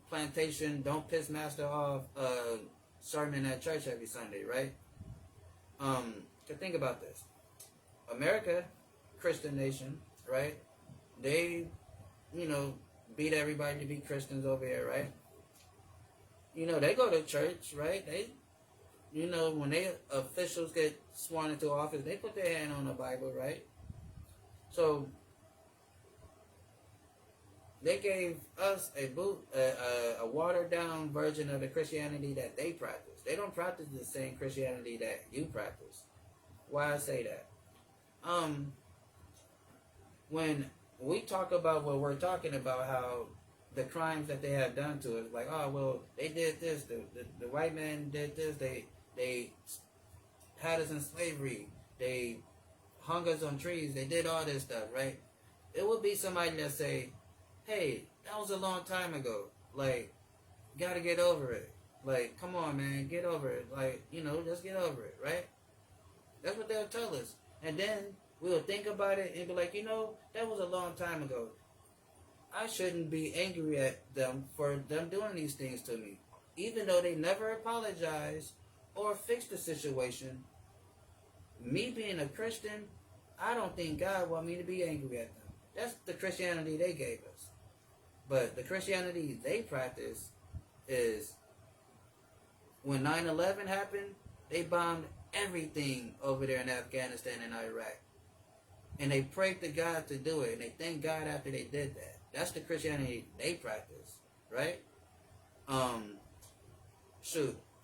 plantation, don't piss master off sermon at church every Sunday, right? To think about this. America, Christian nation, right? They, beat everybody to be Christians over here, right? They go to church, right? They, when they officials get sworn into office, they put their hand on the Bible, right? So, they gave us a watered down version of the Christianity that they practice. They don't practice the same Christianity that you practice. Why I say that? When we talk about what we're talking about, how the crimes that they have done to us, like, oh, well, they did this, the white man did this, they had us in slavery, they hung us on trees, they did all this stuff, right? It would be somebody that say, hey, that was a long time ago. Like, gotta get over it. Like, come on, man, get over it. Like, just get over it, right? That's what they'll tell us. And then we'll think about it and be like, that was a long time ago. I shouldn't be angry at them for them doing these things to me. Even though they never apologized or fixed the situation, me being a Christian, I don't think God want me to be angry at them. That's the Christianity they gave us. But the Christianity they practice is, when 9/11 happened, they bombed everything over there in Afghanistan and Iraq. And they prayed to God to do it. And they thanked God after they did that. That's the Christianity they practice. Right?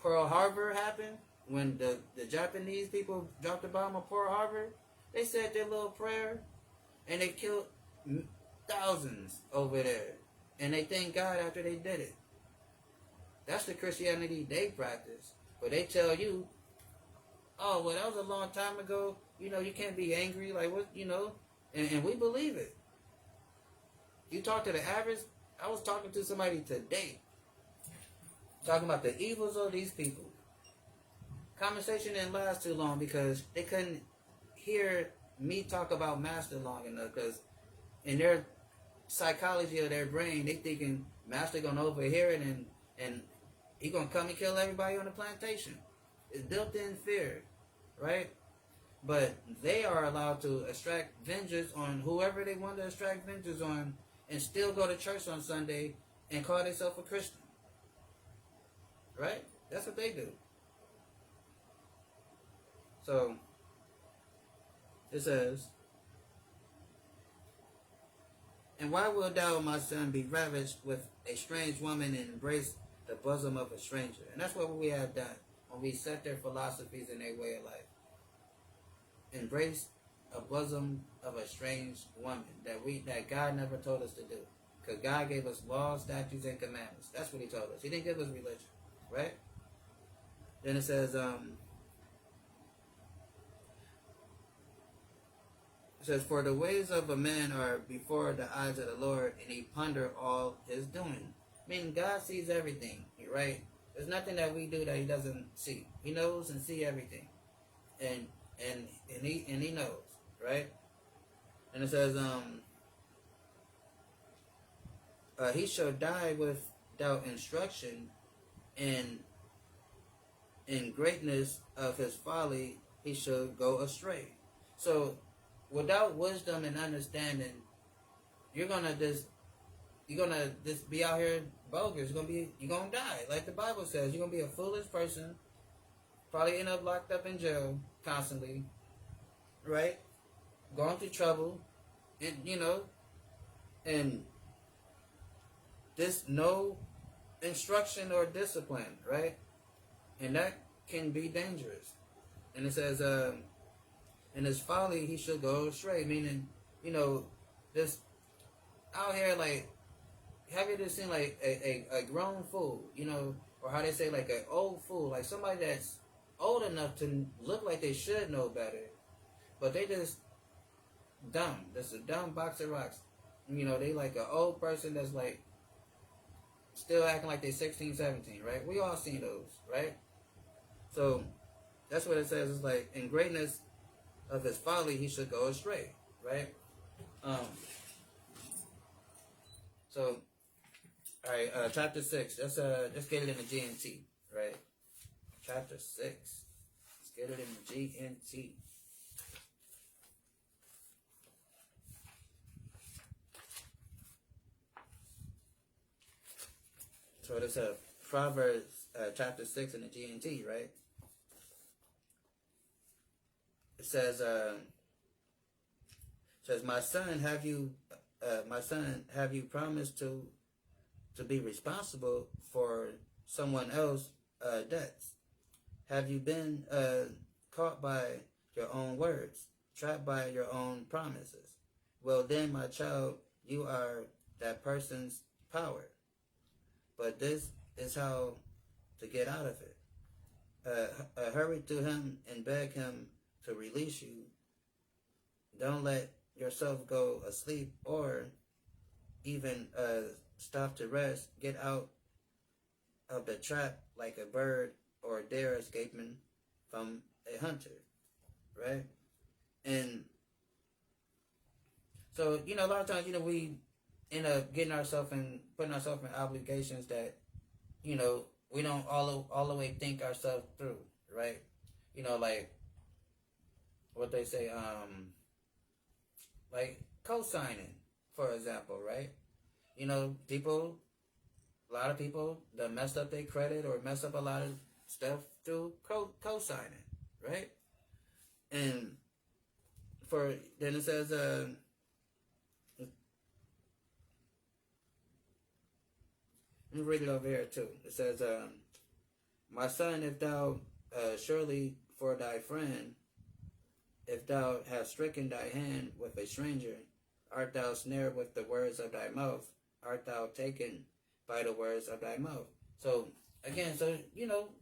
Pearl Harbor happened. When the Japanese people dropped the bomb on Pearl Harbor, they said their little prayer. And they killed thousands over there. And they thank God after they did it. That's the Christianity they practice. But they tell you, oh, well, that was a long time ago. You can't be angry. Like, what, and we believe it. You talk to the average, I was talking to somebody today, talking about the evils of these people. Conversation didn't last too long because they couldn't hear me talk about master long enough, because in their psychology of their brain, they thinking master gonna overhear it and he gonna come and kill everybody on the plantation. It's built in fear, right? But they are allowed to extract vengeance on whoever they want to extract vengeance on, and still go to church on Sunday and call themselves a Christian, right? That's what they do. So it says, "And why wilt thou, my son, be ravished with a strange woman and embrace the bosom of a stranger?" And that's what we have done when we set their philosophies and their way of life. Embrace a bosom of a strange woman that God never told us to do. Because God gave us laws, statutes, and commandments. That's what he told us. He didn't give us religion. Right? Then it says, "For the ways of a man are before the eyes of the Lord, and he ponder all his doing." Meaning God sees everything, right? There's nothing that we do that he doesn't see. He knows and see everything. And he knows, right? And it says, "He shall die without instruction, and in greatness of his folly he shall go astray." So without wisdom and understanding, you're gonna just be out here bogus. You're gonna die. Like the Bible says, you're gonna be a foolish person, probably end up locked up in jail constantly, right? Going through trouble, and and this no instruction or discipline, right? And that can be dangerous. And it says, "In his folly he should go astray," meaning, this out here, like, have you just seen like a grown fool, or how they say, like an old fool, like somebody that's old enough to look like they should know better, but they just dumb. That's a dumb box of rocks. They like an old person that's like still acting like they're 16, 17, right? We all seen those, right? So that's what it says. It's like, in greatness of his folly he should go astray, right? So, all right, chapter 6. Let's get it in the GNT, right? Chapter 6. Let's get it in the GNT. So this is Proverbs chapter 6 in the GNT, right? It says, "My son, have you promised to be responsible for someone else's debts? Have you been caught by your own words, trapped by your own promises? Well then, my child, you are that person's power. But this is how to get out of it. Hurry to him and beg him to release you. Don't let yourself go asleep or even stop to rest. Get out of the trap like a bird or a deer escaping from a hunter," right? And so, a lot of times, we end up putting ourselves in obligations that, we don't all the way think ourselves through, right? Like what they say, like co-signing, for example, right? A lot of people that messed up their credit or mess up a lot of stuff through co-signing, right? And then it says, let me read it over here too. It says, "My son, if thou surely for thy friend, if thou hast stricken thy hand with a stranger, art thou snared with the words of thy mouth? Art thou taken by the words of thy mouth?" So again,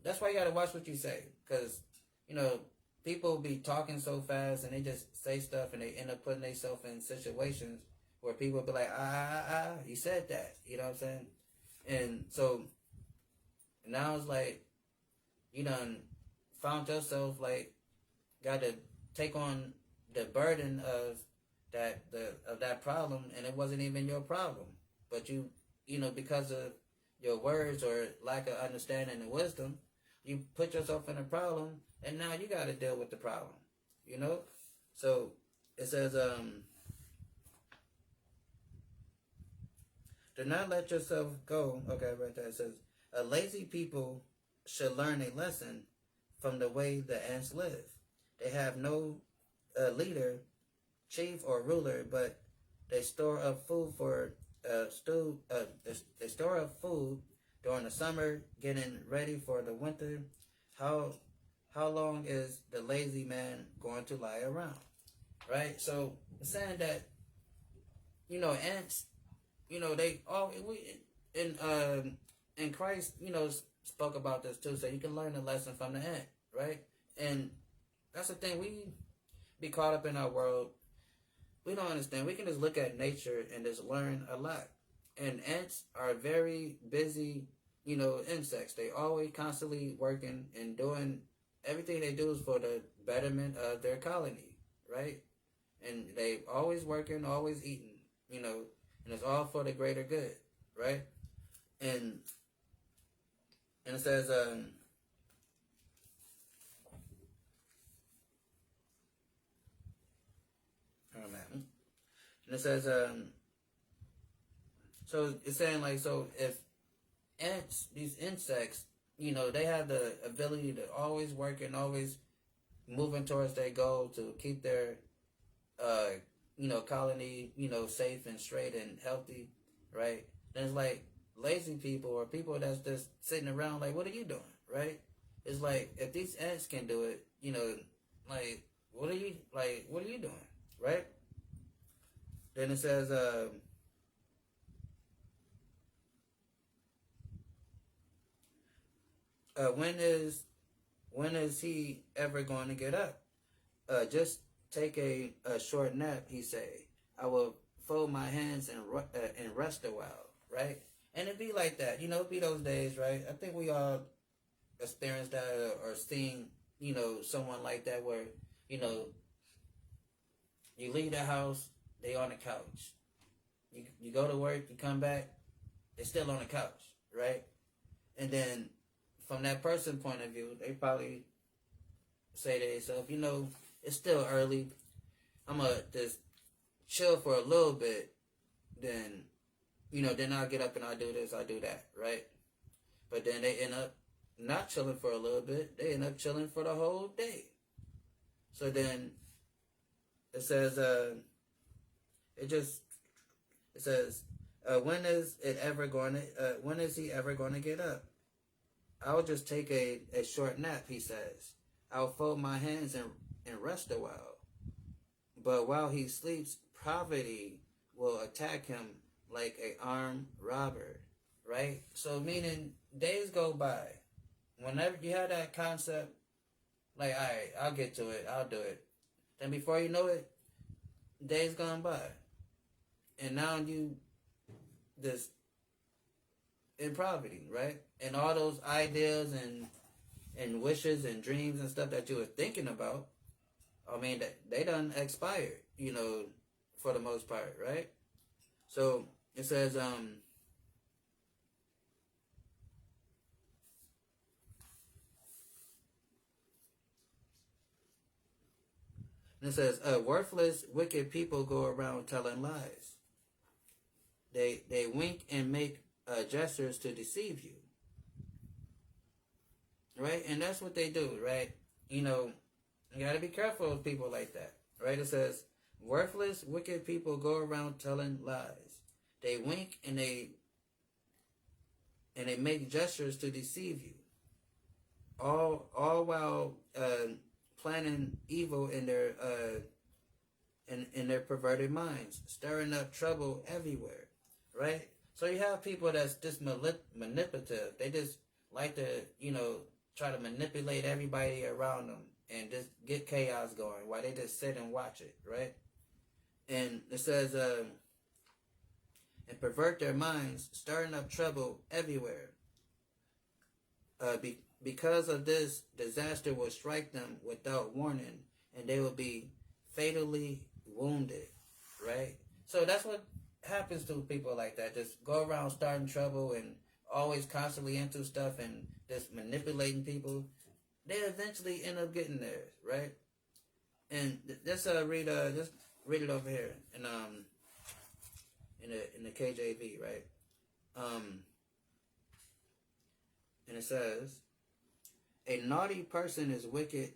that's why you gotta watch what you say, because people be talking so fast and they just say stuff and they end up putting themselves in situations where people be like, you said that, you know what I'm saying? And so now it's like you done found yourself like got to take on the burden of that problem, and it wasn't even your problem, but because of your words or lack of understanding and wisdom, you put yourself in a problem, and now you got to deal with the problem. So it says, do not let yourself go. Okay, right there. It says, a lazy people should learn a lesson from the way the ants live. They have no leader, chief, or ruler, but they store up food for they store up food during the summer, getting ready for the winter. How long is the lazy man going to lie around? Right? So it's saying that ants, they all and Christ, spoke about this too. So you can learn a lesson from the ant, right? And that's the thing. We be caught up in our world. We don't understand. We can just look at nature and just learn a lot. And ants are very busy, insects. They always constantly working and doing everything they do is for the betterment of their colony, right? And they always working, always eating, and it's all for the greater good, right? And it says, oh man. And it says, so it's saying like, so if ants, these insects, they have the ability to always work and always moving towards their goal to keep their, colony, safe and straight and healthy, right? Then it's like lazy people or people that's just sitting around like, what are you doing, right? It's like, if these ants can do it, like, what are you doing, right? Then it says, when is he ever going to get up? Just take a short nap, he say. I will fold my hands and rest a while, right? And it be like that, it be those days, right? I think we all experienced that or seen, someone like that where, you leave the house, they on the couch. You go to work, you come back, they're still on the couch, right? And then from that person's point of view, they probably say to themselves, it's still early. I'm going to just chill for a little bit. Then, then I'll get up and I'll do this, I'll do that, right? But then they end up not chilling for a little bit. They end up chilling for the whole day. So then it says, when is he ever going to get up? I'll just take a short nap, he says. I'll fold my hands and rest a while. But while he sleeps, poverty will attack him like an armed robber, right? So meaning days go by. Whenever you have that concept, like, all right, I'll get to it, I'll do it. Then before you know it, days gone by. And now you just in poverty, right? And all those ideas and wishes and dreams and stuff that you were thinking about, I mean, they done expired, for the most part, right? So it says, worthless, wicked people go around telling lies. They wink and make gestures to deceive you, right? And that's what they do, right? You gotta be careful of people like that, right? It says, worthless, wicked people go around telling lies. They wink and they make gestures to deceive you, all while planning evil in their in their perverted minds, stirring up trouble everywhere, right? So you have people that's just manipulative. They just like to, try to manipulate everybody around them and just get chaos going while they just sit and watch it, right? And it says, and pervert their minds, stirring up trouble everywhere. Because of this, disaster will strike them without warning, and they will be fatally wounded, right? So that's what happens to people like that. Just go around starting trouble and always constantly into stuff and just manipulating people. They eventually end up getting there, right? And just read it over here in the KJV, right? And it says, a naughty person is wicked.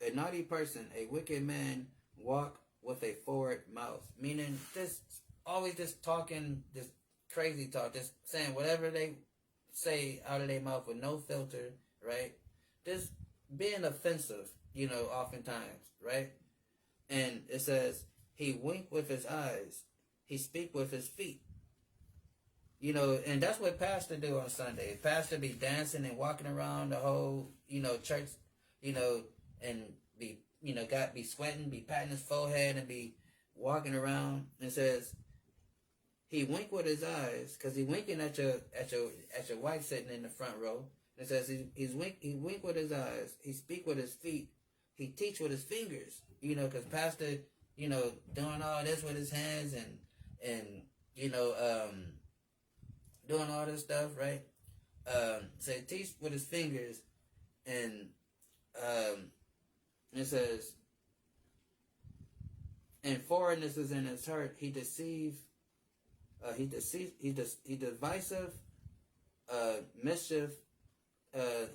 A naughty person, a wicked man, walk with a forward mouth. Meaning, just always just talking, this crazy talk, just saying whatever they say out of their mouth with no filter, right? Just being offensive, oftentimes, right? And it says, he wink with his eyes, he speak with his feet. And that's what pastor do on Sunday. Pastor be dancing and walking around the whole, church, and be, be sweating, be patting his forehead and be walking around. And says, he wink with his eyes, because he winking at your wife sitting in the front row. It says he wink with his eyes, he speak with his feet, he teach with his fingers. Because pastor, doing all this with his hands and doing all this stuff, right? So he teach with his fingers, and it says, and foreignness is in his heart. He divisive mischief.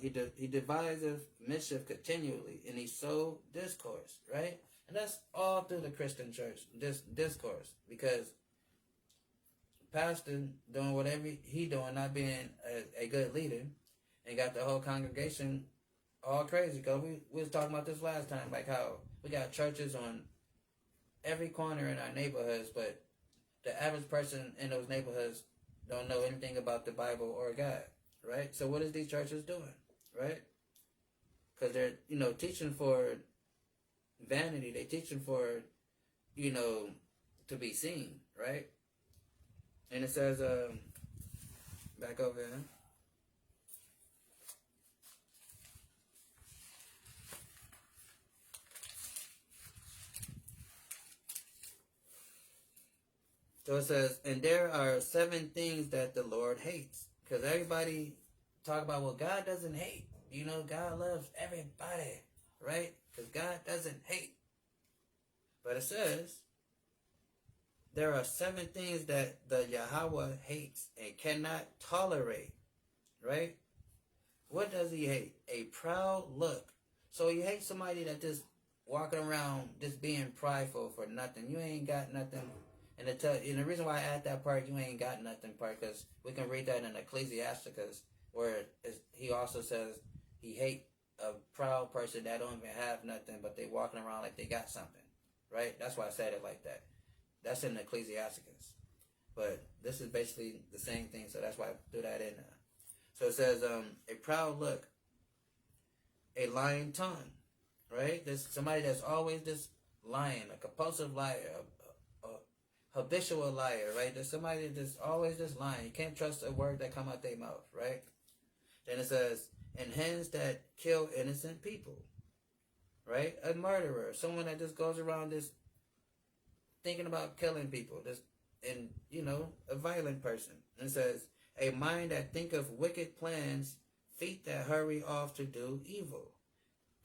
He deviseth mischief continually, and he sow discourse, right? And that's all through the Christian church, this discourse, because pastor doing whatever he doing, not being a good leader, and got the whole congregation all crazy. Because we was talking about this last time, like how we got churches on every corner in our neighborhoods, but the average person in those neighborhoods don't know anything about the Bible or God, right? So what is these churches doing, right? Because they're, teaching for vanity. They teaching for, to be seen, right? And it says, back over here. So it says, and there are 7 things that the Lord hates. Because everybody talk about, well, God doesn't hate. God loves everybody, right? Because God doesn't hate. But it says, there are 7 things that the Yahweh hates and cannot tolerate, right? What does he hate? A proud look. So he hates somebody that just walking around just being prideful for nothing. You ain't got nothing. And the reason why I add that part, you ain't got nothing part, because we can read that in Ecclesiasticus, where he also says he hate a proud person that don't even have nothing, but they walking around like they got something, right? That's why I said it like that. That's in Ecclesiasticus. But this is basically the same thing, so that's why I threw that in there. So it says, a proud look, a lying tongue, right? There's somebody that's always just lying, a compulsive liar, a habitual liar, right? There's somebody that's always just lying. You can't trust a word that come out their mouth, right? Then it says, and hands that kill innocent people, right? A murderer, someone that just goes around just thinking about killing people, and a violent person. And it says, a mind that think of wicked plans, feet that hurry off to do evil,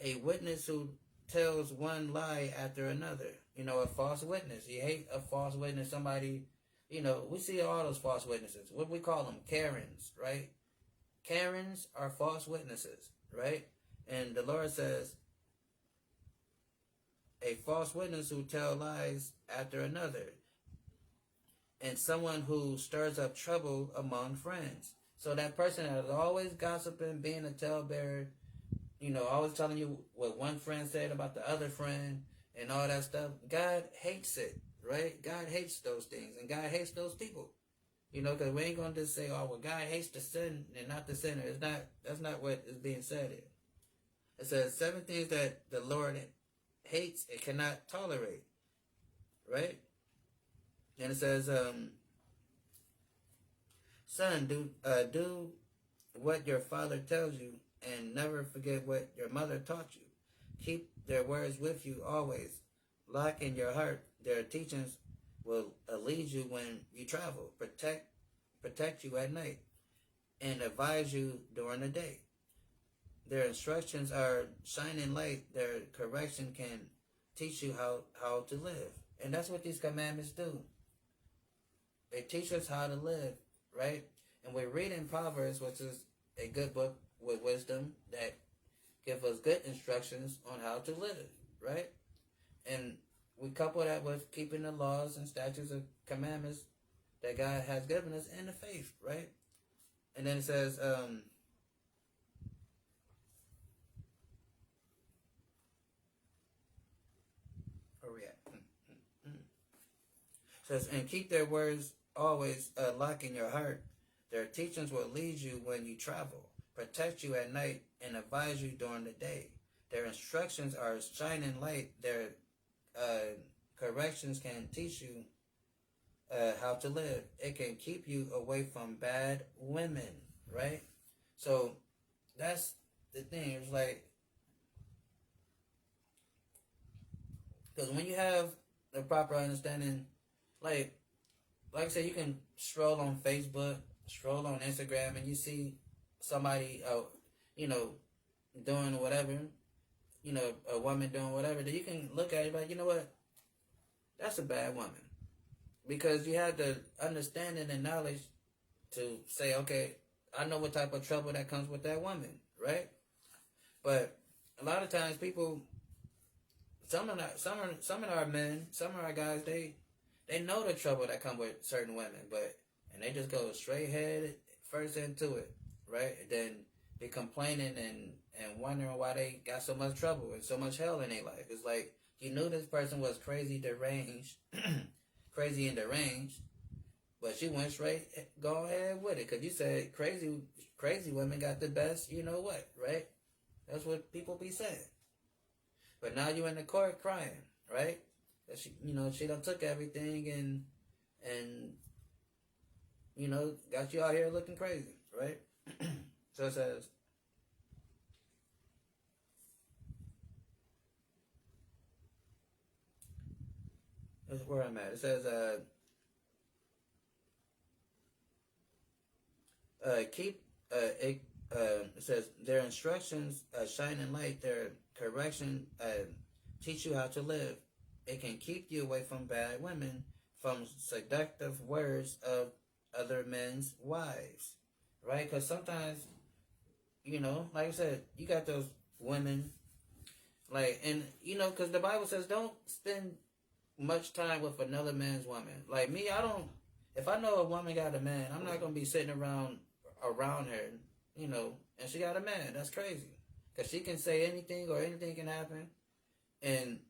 a witness who tells one lie after another. A false witness. You hate a false witness. Somebody, we see all those false witnesses. What we call them? Karens, right? Karens are false witnesses, right? And the Lord says, a false witness who tell lies after another, and someone who stirs up trouble among friends. So that person that is always gossiping, being a talebearer, always telling you what one friend said about the other friend and all that stuff. God hates it, right? God hates those things, and God hates those people. Because we ain't going to just say, oh, well, God hates the sin and not the sinner. That's not what is being said here. It says 7 things that the Lord hates and cannot tolerate, right? And it says, son, do what your father tells you, and never forget what your mother taught you. Keep their words with you always. lock in your heart. Their teachings will lead you when you travel, protect you at night, and advise you during the day. Their instructions are shining light. Their correction can teach you how to live. And that's what these commandments do. They teach us how to live, right? And we're reading Proverbs, which is a good book with wisdom that give us good instructions on how to live, right? And we couple that with keeping the laws and statutes and commandments that God has given us in the faith, right? And then it says, where we at? Says, and keep their words always locked in your heart. Their teachings will lead you when you travel, protect you at night, and advise you during the day. Their instructions are shining light. Their corrections can teach you how to live. It can keep you away from bad women, right? So that's the thing. It's like, because when you have the proper understanding, like I said, you can stroll on Facebook, stroll on Instagram, and you see somebody, doing whatever, a woman doing whatever, then you can look at it like, you know what, that's a bad woman. Because you have the understanding and knowledge to say, okay, I know what type of trouble that comes with that woman, right? But a lot of times people, some of our men, some of our guys, they know the trouble that comes with certain women, and they just go straight head first into it, right? And then they complaining and wondering why they got so much trouble and so much hell in their life. It's like, you knew this person was crazy deranged, crazy and deranged, but you went straight, go ahead with it, because you said crazy women got the best, you know what, right? That's what people be saying. But now you in the court crying, right? That she done took everything and got you out here looking crazy, right? So it says, this is where I'm at. It says, it says, their instructions shine in light, their correction teach you how to live. It can keep you away from bad women, from seductive words of other men's wives, right? Because sometimes, like I said, you got those women, because the Bible says don't spend much time with another man's woman. Like me, if I know a woman got a man, I'm not going to be sitting around her, and she got a man. That's crazy. Because she can say anything or anything can happen, and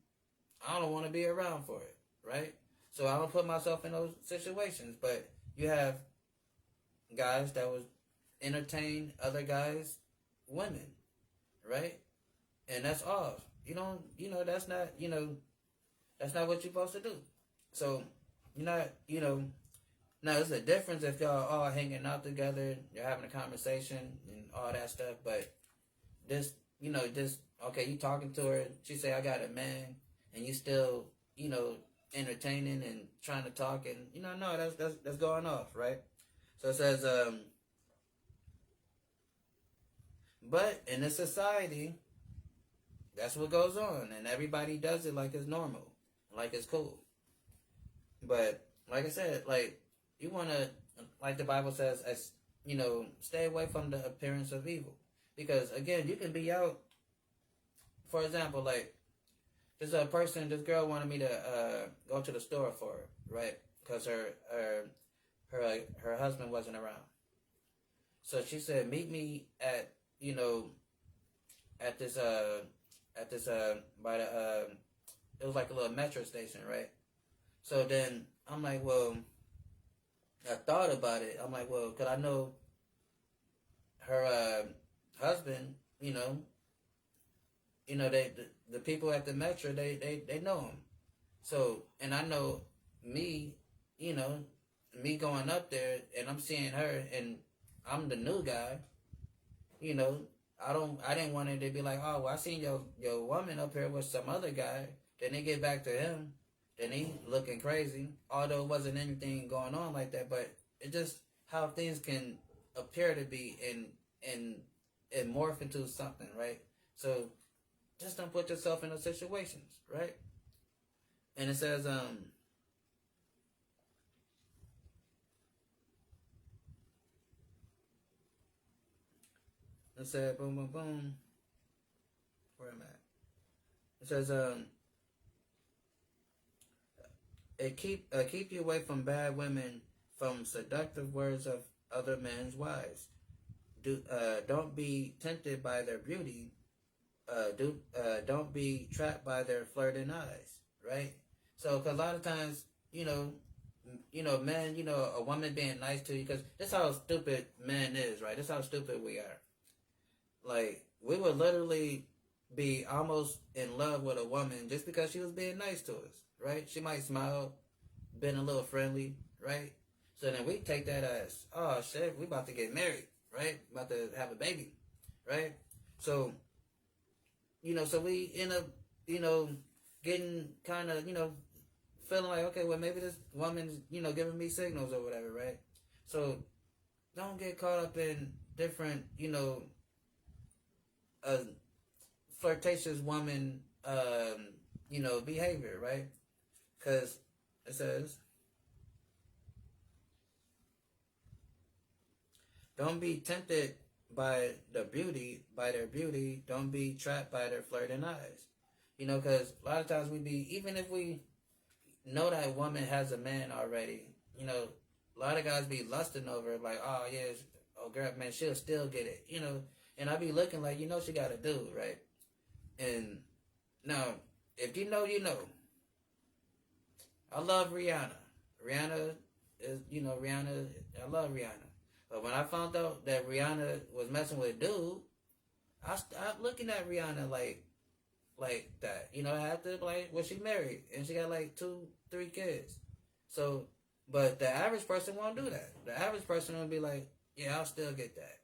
I don't want to be around for it, right? So I don't put myself in those situations. But you have guys that would entertain other guys' women, right? And that's off. That's not, that's not what you're supposed to do. So you're not, now there's a difference if y'all all hanging out together, you're having a conversation and all that stuff. But okay, you talking to her, she say, I got a man, and you still, entertaining and trying to talk, and no, that's going off, right? So it says, but in a society, that's what goes on, and everybody does it like it's normal, like it's cool. But like I said, like you want to, like the Bible says, stay away from the appearance of evil, because again, you can be out. For example, like this girl wanted me to go to the store for her, right? Because her husband wasn't around. So she said, meet me at this by the it was like a little metro station, right? So then I'm like, well, I thought about it. I'm like, well, cause I know her husband, the people at the metro, they know him. So, and I know me, me going up there and I'm seeing her and I'm the new guy, I didn't want it to be like, oh, well, I seen your woman up here with some other guy Then they get back to him. Then he looking crazy. Although it wasn't anything going on like that, but it just how things can appear to be and morph into something, right? So just don't put yourself in those situations, right? And it says, it said, boom, boom, boom. Where am I at? It says, it keep you away from bad women, from seductive words of other men's wives. Don't be tempted by their beauty. Don't be trapped by their flirting eyes, right? So, cause a lot of times, men, a woman being nice to you, because this how stupid men is, right? This how stupid we are. Like, we would literally be almost in love with a woman just because she was being nice to us, right? She might smile, been a little friendly, right? So then we take that as, oh shit, we about to get married, right? About to have a baby, right? So, so we end up, getting kind of, feeling like, okay, well, maybe this woman's, giving me signals or whatever, right? So don't get caught up in different, flirtatious woman, behavior, right? Because it says, don't be tempted by their beauty. Don't be trapped by their flirting eyes. Because a lot of times even if we know that woman has a man already, a lot of guys be lusting over it, like, oh, yeah, oh, girl, man, she'll still get it, and I be looking like, she got a dude, right? And now, if you know, I love Rihanna. Rihanna is, Rihanna, I love Rihanna. But when I found out that Rihanna was messing with a dude, I stopped looking at Rihanna like that. After, well, she married, and she got, 2-3 kids. So, but the average person won't do that. The average person will be like, yeah, I'll still get that,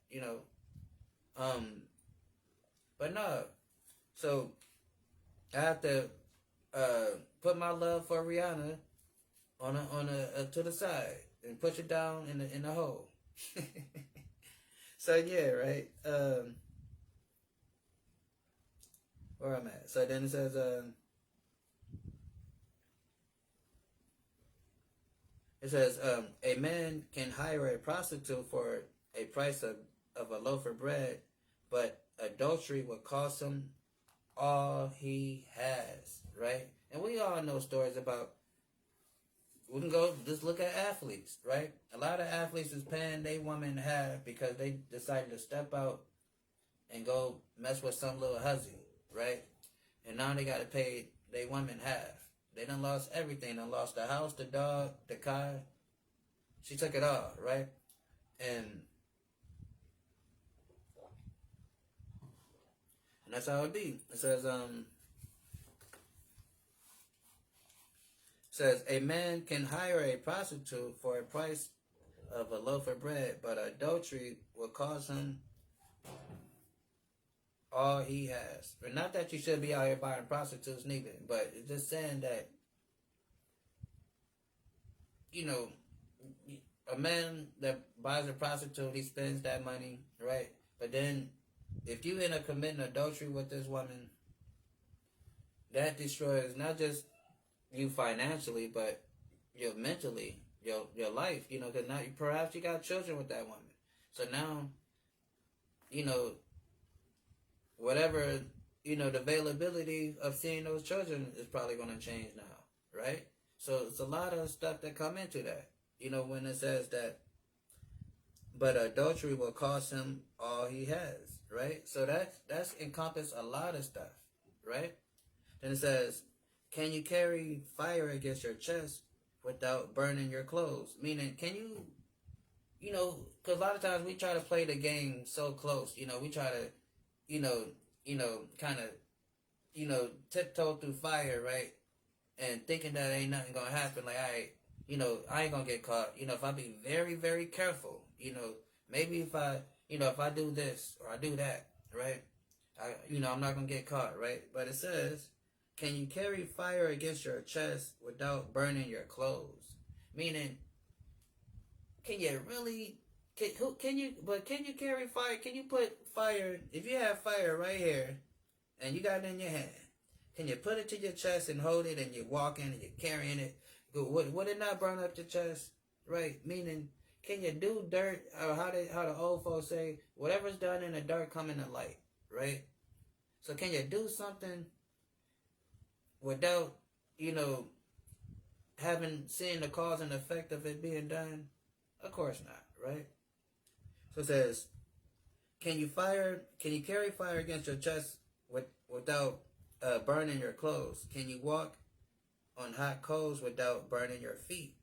But no. So, I have to put my love for Rihanna on a to the side and push it down in the hole. So yeah, right. Where I'm at. So then it says, a man can hire a prostitute for a price of a loaf of bread, but adultery will cost him all he has, right? And we all know stories about, we can go just look at athletes, right? A lot of athletes is paying they woman half because they decided to step out and go mess with some little hussy, right? And now they got to pay they woman half. They done lost everything. Done lost the house, the dog, the car. She took it all, right? And that's how it be. It says a man can hire a prostitute for a price of a loaf of bread, but adultery will cost him all he has. But not that you should be out here buying prostitutes neither, but it's just saying that, a man that buys a prostitute, he spends that money, right? But then if you end up committing adultery with this woman, that destroys not just you financially, but your mentally, your life, because now perhaps you got children with that woman. So now, whatever, the availability of seeing those children is probably going to change now, right? So it's a lot of stuff that come into that, when it says that, but adultery will cost him all he has, right? So that's encompass a lot of stuff, right? Then it says, can you carry fire against your chest without burning your clothes? Meaning, can you, because a lot of times we try to play the game so close, we try to, kind of, tiptoe through fire, right? And thinking that ain't nothing gonna happen, like, I ain't gonna get caught. If I be very, very careful, maybe if I do this or I do that, right? I'm not gonna get caught, right? But it says, can you carry fire against your chest without burning your clothes? Meaning, can you really? Can you carry fire? Can you put fire? If you have fire right here, and you got it in your hand, can you put it to your chest and hold it, and you're walking and you're carrying it? Would it not burn up your chest? Right? Meaning, can you do dirt? Or how the old folks say, whatever's done in the dark come in the light. Right? So can you do something without, having seen the cause and effect of it being done? Of course not, right? So it says, can you carry fire against your chest without burning your clothes? Can you walk on hot coals without burning your feet?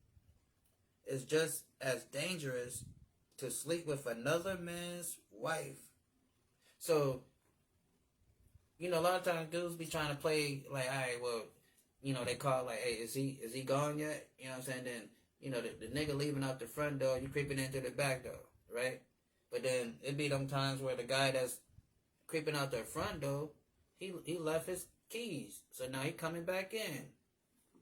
It's just as dangerous to sleep with another man's wife. So, a lot of times dudes be trying to play like, all right, well, they call like, hey, is he gone yet? You know what I'm saying? Then, the nigga leaving out the front door, you creeping into the back door, right? But then it be them times where the guy that's creeping out the front door, he left his keys. So now he coming back in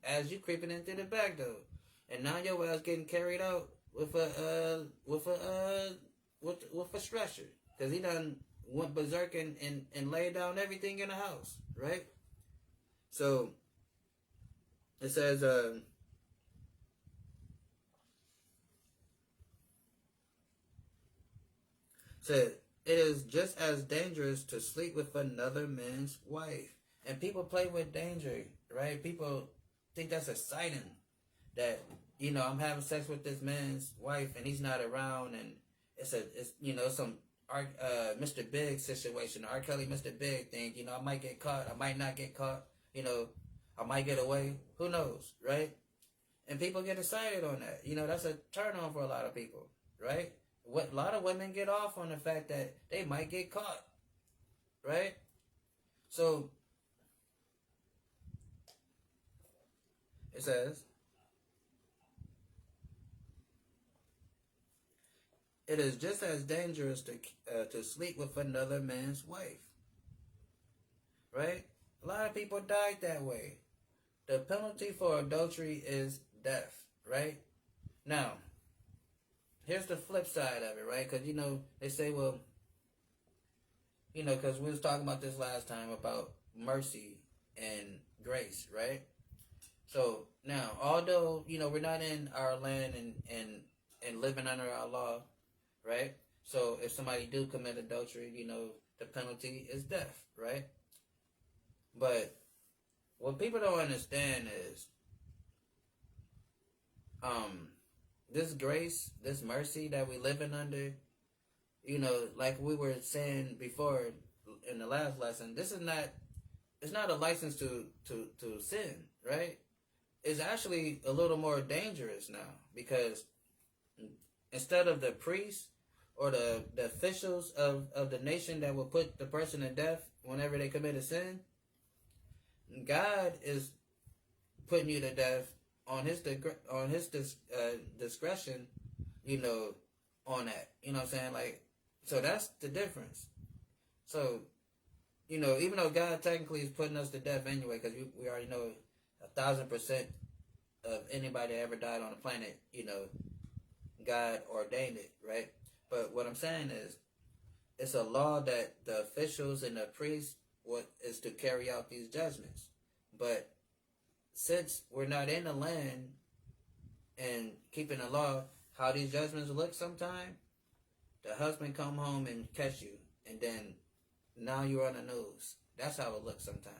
as you creeping into the back door. And now your ass getting carried out with a stretcher. Because he done went berserk and laid down everything in the house, right? So it says, it is just as dangerous to sleep with another man's wife. And people play with danger, right? People think that's exciting. That, I'm having sex with this man's wife and he's not around, and it's some Mr. Big situation, R. Kelly Mr. Big thing. I might get caught, I might not get caught, I might get away. Who knows, right? And people get excited on that. That's a turn on for a lot of people, right? A lot of women get off on the fact that they might get caught, right? So it says, it is just as dangerous to sleep with another man's wife, right? A lot of people died that way. The penalty for adultery is death, right? Now, here's the flip side of it, right? Because, they say, well, because we was talking about this last time about mercy and grace, right? So, now, although, we're not in our land and living under our law, right? So, if somebody do commit adultery, the penalty is death, right? But what people don't understand is, this grace, this mercy that we living under, like we were saying before in the last lesson, it's not a license to sin, right? It's actually a little more dangerous now, because instead of the priests or the officials of the nation that will put the person to death whenever they commit a sin, God is putting you to death on his discretion, on that. You know what I'm saying? Like, so that's the difference. So, even though God technically is putting us to death anyway, because we already know 1,000% of anybody that ever died on the planet, God ordained it, right? But what I'm saying is, it's a law that the officials and the priests is to carry out these judgments. But since we're not in the land and keeping the law, how these judgments look sometime, the husband come home and catch you, and then now you're on the news. That's how it looks sometime.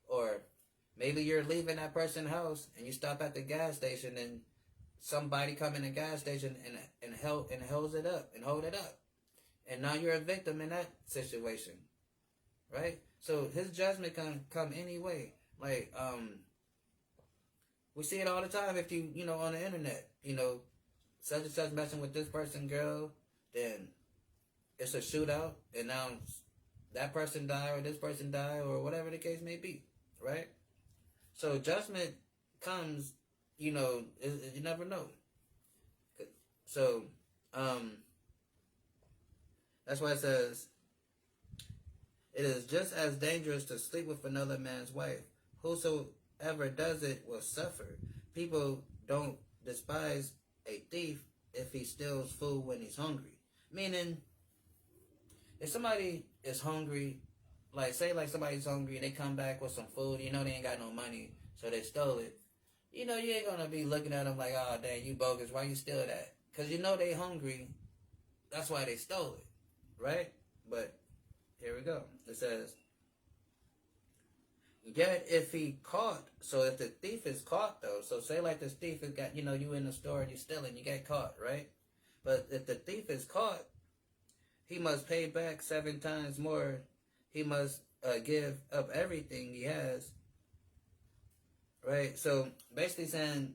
Or maybe you're leaving that person's house and you stop at the gas station and somebody come in the gas station and hold it up. And now you're a victim in that situation. Right? So his judgment can come any way. Like, we see it all the time if you, on the internet, such and such messing with this person, girl, then it's a shootout, and now that person die or this person die or whatever the case may be, right? So judgment comes, you never know. So, that's why it says, it is just as dangerous to sleep with another man's wife. whosoever does it will suffer. People don't despise a thief if he steals food when he's hungry. Meaning, if somebody is hungry, like say like somebody's hungry and they come back with some food, you know they ain't got no money, so they stole it. You know you ain't gonna be looking at them like, oh dang, you bogus, why you steal that? Cause you know they hungry, that's why they stole it, right? But here we go. It says, yet if he caught, so if the thief is caught though, so say like this thief has got, you in the store and you're stealing, you get caught, right? But if the thief is caught, he must pay back 7 times more. He must give up everything he has, right? So basically saying,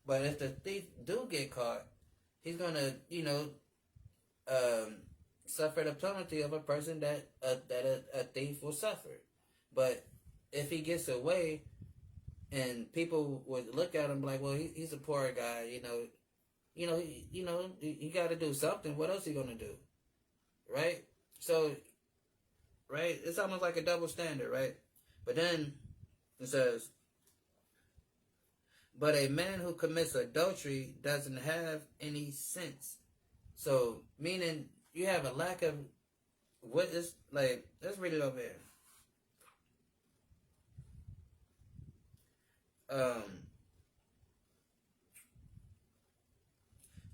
but if the thief do get caught, he's gonna, suffer the penalty of a person that a thief will suffer. But if he gets away, and people would look at him like, well, he's a poor guy, he got to do something. What else he gonna do, right? So, right, it's almost like a double standard, right? But then it says, but a man who commits adultery doesn't have any sense. So, meaning you have a lack of what is, like, let's read it over here.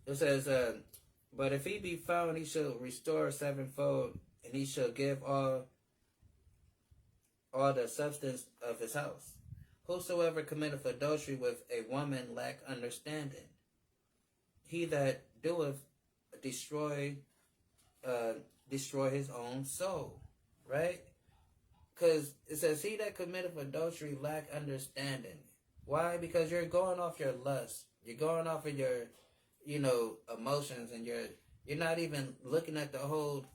It says, but if he be found, he shall restore sevenfold, and he shall give all the substance of his house. Whosoever committeth adultery with a woman lack understanding. He that doeth destroy his own soul, right? Because it says, he that committeth adultery lack understanding. Why? Because you're going off your lust. You're going off of your, emotions, and you're not even looking at the whole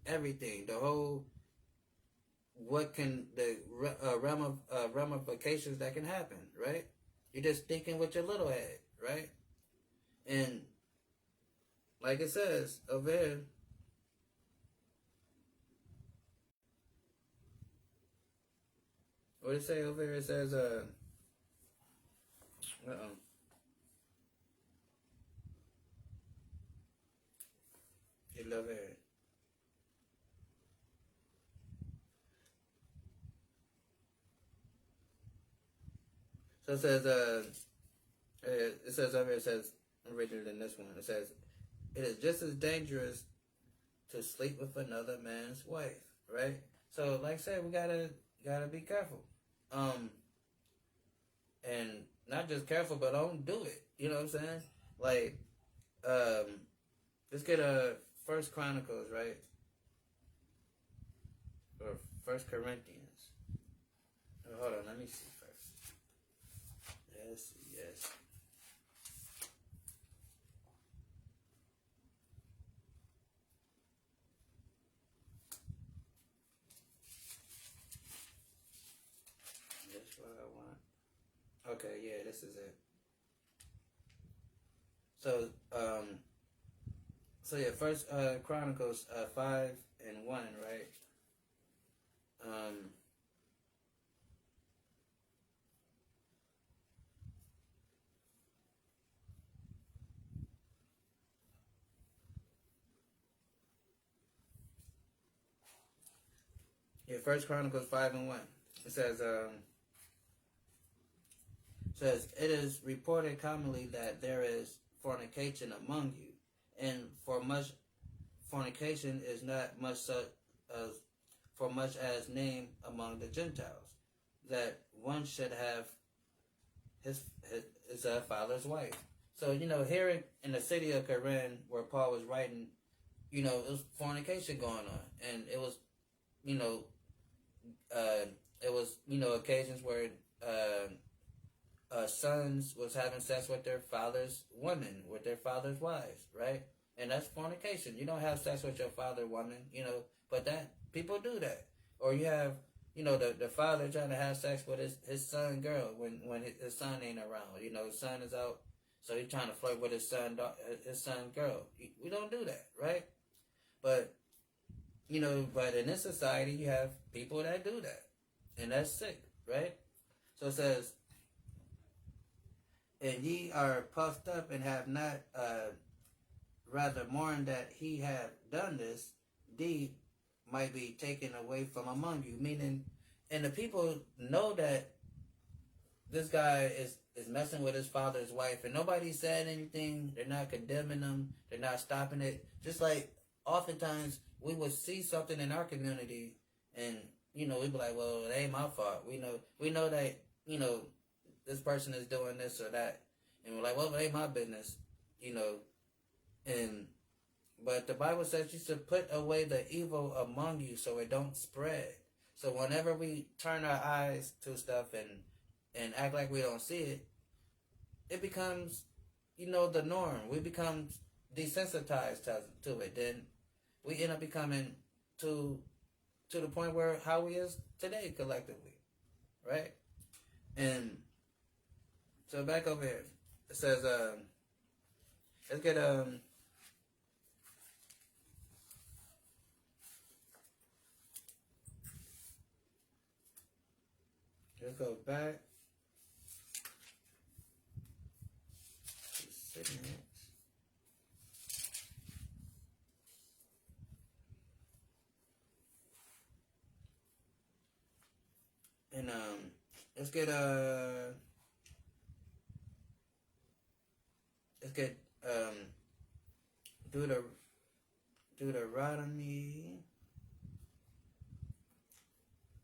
everything, the whole what can the ramifications that can happen, right? You're just thinking with your little head, right? And like it says over here, what it say over here? It says, you love it. So it says, over here, it says, I'm reading it in this one. It says, it is just as dangerous to sleep with another man's wife, right? So, like I said, we gotta be careful, and not just careful, but don't do it. You know what I'm saying? Like, let's get First Chronicles, right, or First Corinthians. Oh, hold on, let me see first. Yes. That's what I want. Okay, yeah, this is it. So, First Chronicles 5:1, right? First Chronicles 5:1. It says, it is reported commonly that there is fornication among you, and for much fornication is not much for much as name among the Gentiles, that one should have his father's wife. So, here in the city of Corinth, where Paul was writing, it was fornication going on, and it was, occasions where sons was having sex with their father's women, with their father's wives, right? And that's fornication. You don't have sex with your father's woman, but that people do that. Or you have, the father trying to have sex with his son girl when his son ain't around. His son is out, so he's trying to flirt with his son girl. We don't do that, right? But but in this society, you have people that do that, and that's sick, right? So it says, and ye are puffed up and have not rather mourned that he have done this deed might be taken away from among you. Meaning, and the people know that this guy is messing with his father's wife, and nobody said anything. They're not condemning him. They're not stopping it. Just like oftentimes we would see something in our community, and we'd be like, "Well, it ain't my fault." We know that this person is doing this or that, and we're like, "Well, it ain't my business," And but the Bible says you should put away the evil among you so it don't spread. So whenever we turn our eyes to stuff and act like we don't see it, it becomes, the norm. We become desensitized to it. Then we end up becoming to the point where how we is today collectively, right? And so back over here, it says, let's get let's go back. And let's get Deuteronomy.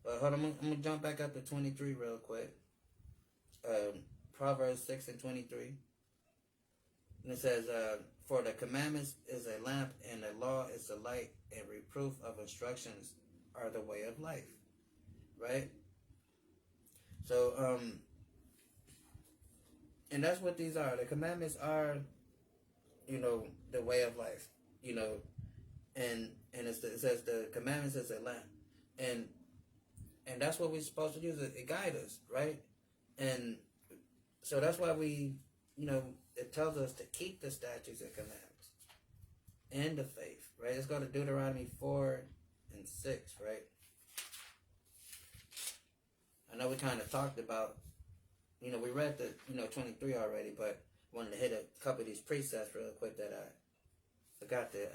Hold on, I'm gonna jump back up to 23 real quick. Proverbs 6 and 23. And it says, for the commandments is a lamp, and the law is a light, and reproof of instructions are the way of life. Right? So, and that's what these are. The commandments are, the way of life. And it says the commandments is a lamp. And that's what we're supposed to use. It guides us, right? And so that's why we, it tells us to keep the statutes and commandments and the faith, right? Let's go to Deuteronomy 4 and 6, right? I know we kind of talked about, we read the, 23 already, but wanted to hit a couple of these precepts real quick that I forgot to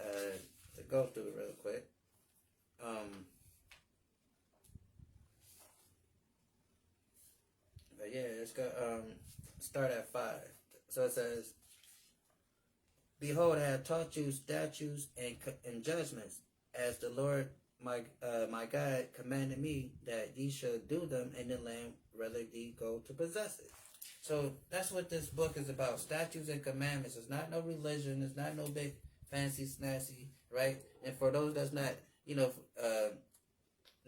go through real quick. But yeah, let's go. Start at 5. So it says, "Behold, I have taught you statutes and judgments, as the Lord my God commanded me, that ye should do them in the land whether ye go to possess it." So that's what this book is about: statutes and commandments. It's not no religion. It's not no big fancy snazzy, right? And for those that's not,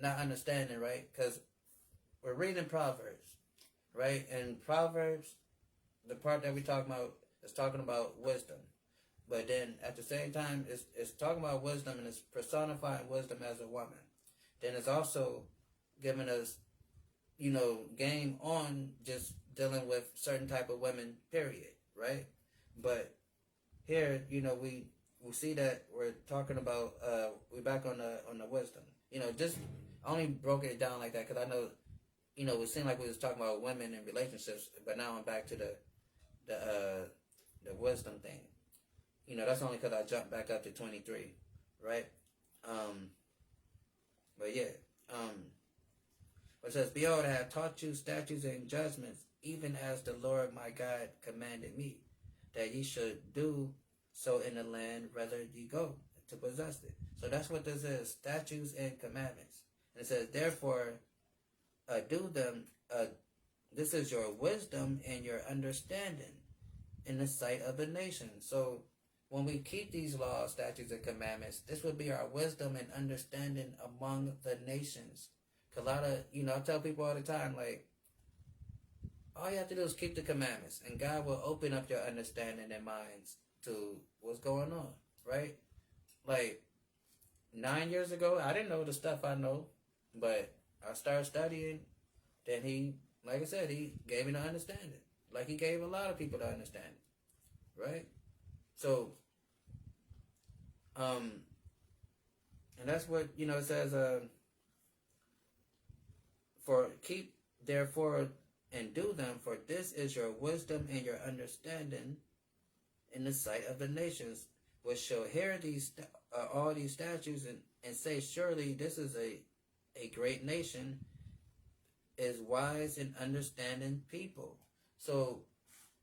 not understanding, right? Because we're reading Proverbs. Right? And Proverbs, the part that we talk about is talking about wisdom. But then at the same time, it's talking about wisdom, and it's personifying wisdom as a woman. Then it's also giving us, game on just dealing with certain type of women, period. Right? But here, we see that we're talking about, we're back on the wisdom. Just only broke it down like that because I know, it seemed like we was talking about women and relationships, but now I'm back to the wisdom thing. That's only because I jumped back up to 23, right? But yeah, it says, "Behold, I have taught you statutes and judgments, even as the Lord my God commanded me, that ye should do so in the land whether ye go to possess it." So that's what this is: statutes and commandments. And it says, "Therefore, do them. This is your wisdom and your understanding in the sight of the nation." So when we keep these laws, statutes, and commandments, this would be our wisdom and understanding among the nations. Cause a lot of, I tell people all the time, like, all you have to do is keep the commandments, and God will open up your understanding and minds to what's going on, right? Like 9 years ago, I didn't know the stuff I know, but I started studying, then he, like I said, he gave me the understanding. Like he gave a lot of people the understanding. Right? So, and that's what, it says, therefore and do them, for this is your wisdom and your understanding in the sight of the nations, which shall hear all these statutes and say, surely this is a great nation, is wise and understanding people. So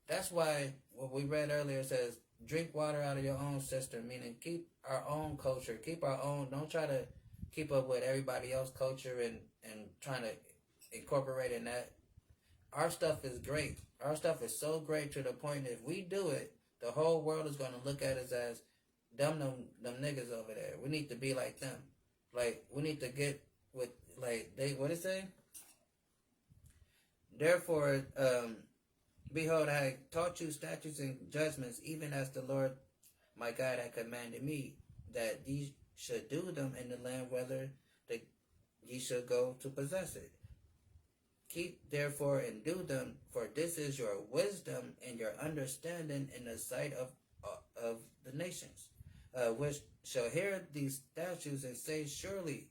that's why what we read earlier says, drink water out of your own cistern, meaning keep our own culture, keep our own, don't try to keep up with everybody else's culture and trying to incorporate in that. Our stuff is great. Our stuff is so great to the point that if we do it, the whole world is going to look at us as them niggas over there. We need to be like them. Like, we need to get with, like, what it say? Therefore, behold, I taught you statutes and judgments, even as the Lord my God had commanded me, that ye should do them in the land whether ye should go to possess it. Keep therefore and do them, for this is your wisdom and your understanding in the sight of the nations, which shall hear these statutes and say, surely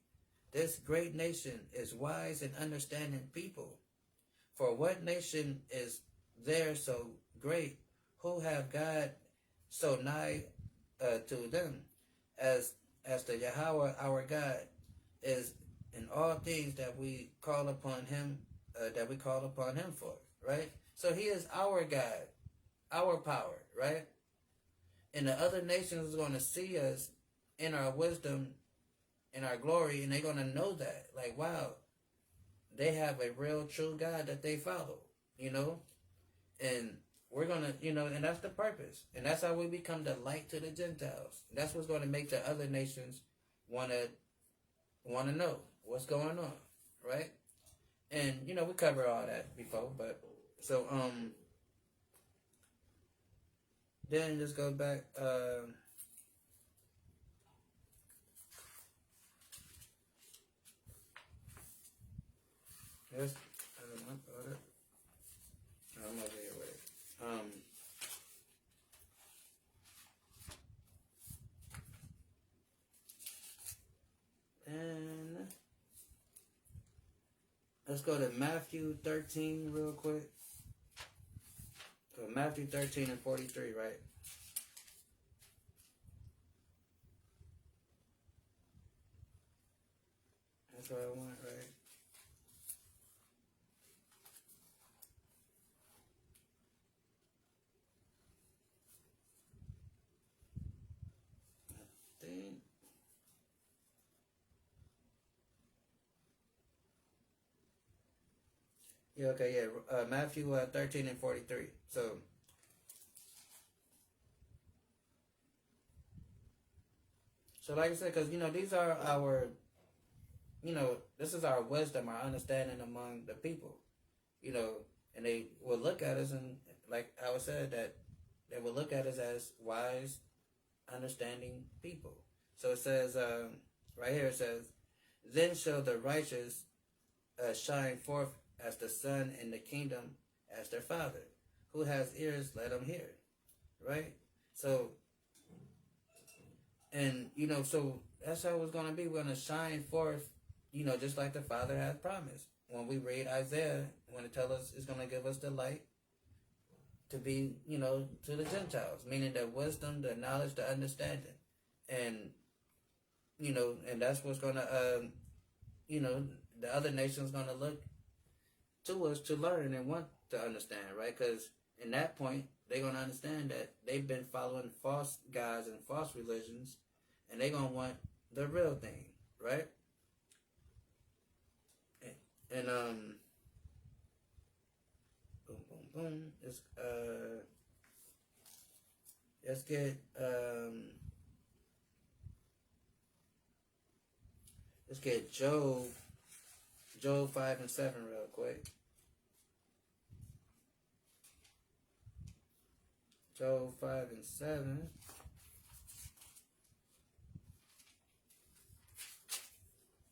this great nation is wise and understanding people. For what nation is there so great, who have God so nigh to them, as the Yahweh our God is in all things that we call upon him, for, right? So he is our God, our power, right? And the other nations is going to see us in our wisdom, in our glory, and they're going to know that, like, wow, they have a real, true God that they follow, and we're going to, and that's the purpose. And that's how we become the light to the Gentiles. That's what's going to make the other nations want to know what's going on, right? And, we covered all that before, but, so, then just go back, yes, I'm over here with it. And let's go to Matthew 13 real quick. So Matthew 13 and 43, right? That's what I want, right? I think. Yeah, okay, yeah. Matthew 13 and 43. So like I said, because, these are our, this is our wisdom, our understanding among the people, and they will look at us, and like I said, that they will look at us as wise, understanding people. So it says, right here it says, then shall the righteous shine forth as the sun in the kingdom as their Father. Who has ears, let him hear. Right? So, and, so that's how it's going to be. We're going to shine forth, just like the Father has promised. When we read Isaiah, when it tells us it's going to give us the light to be, to the Gentiles, meaning the wisdom, the knowledge, the understanding. And, and that's what's going to, the other nations going to look to us to learn and want to understand, right? Because in that point, they're going to understand that they've been following false gods and false religions, and they're going to want the real thing, right? And boom, boom, boom. Let's get Job 5 and 7 real quick. Job 5 and 7.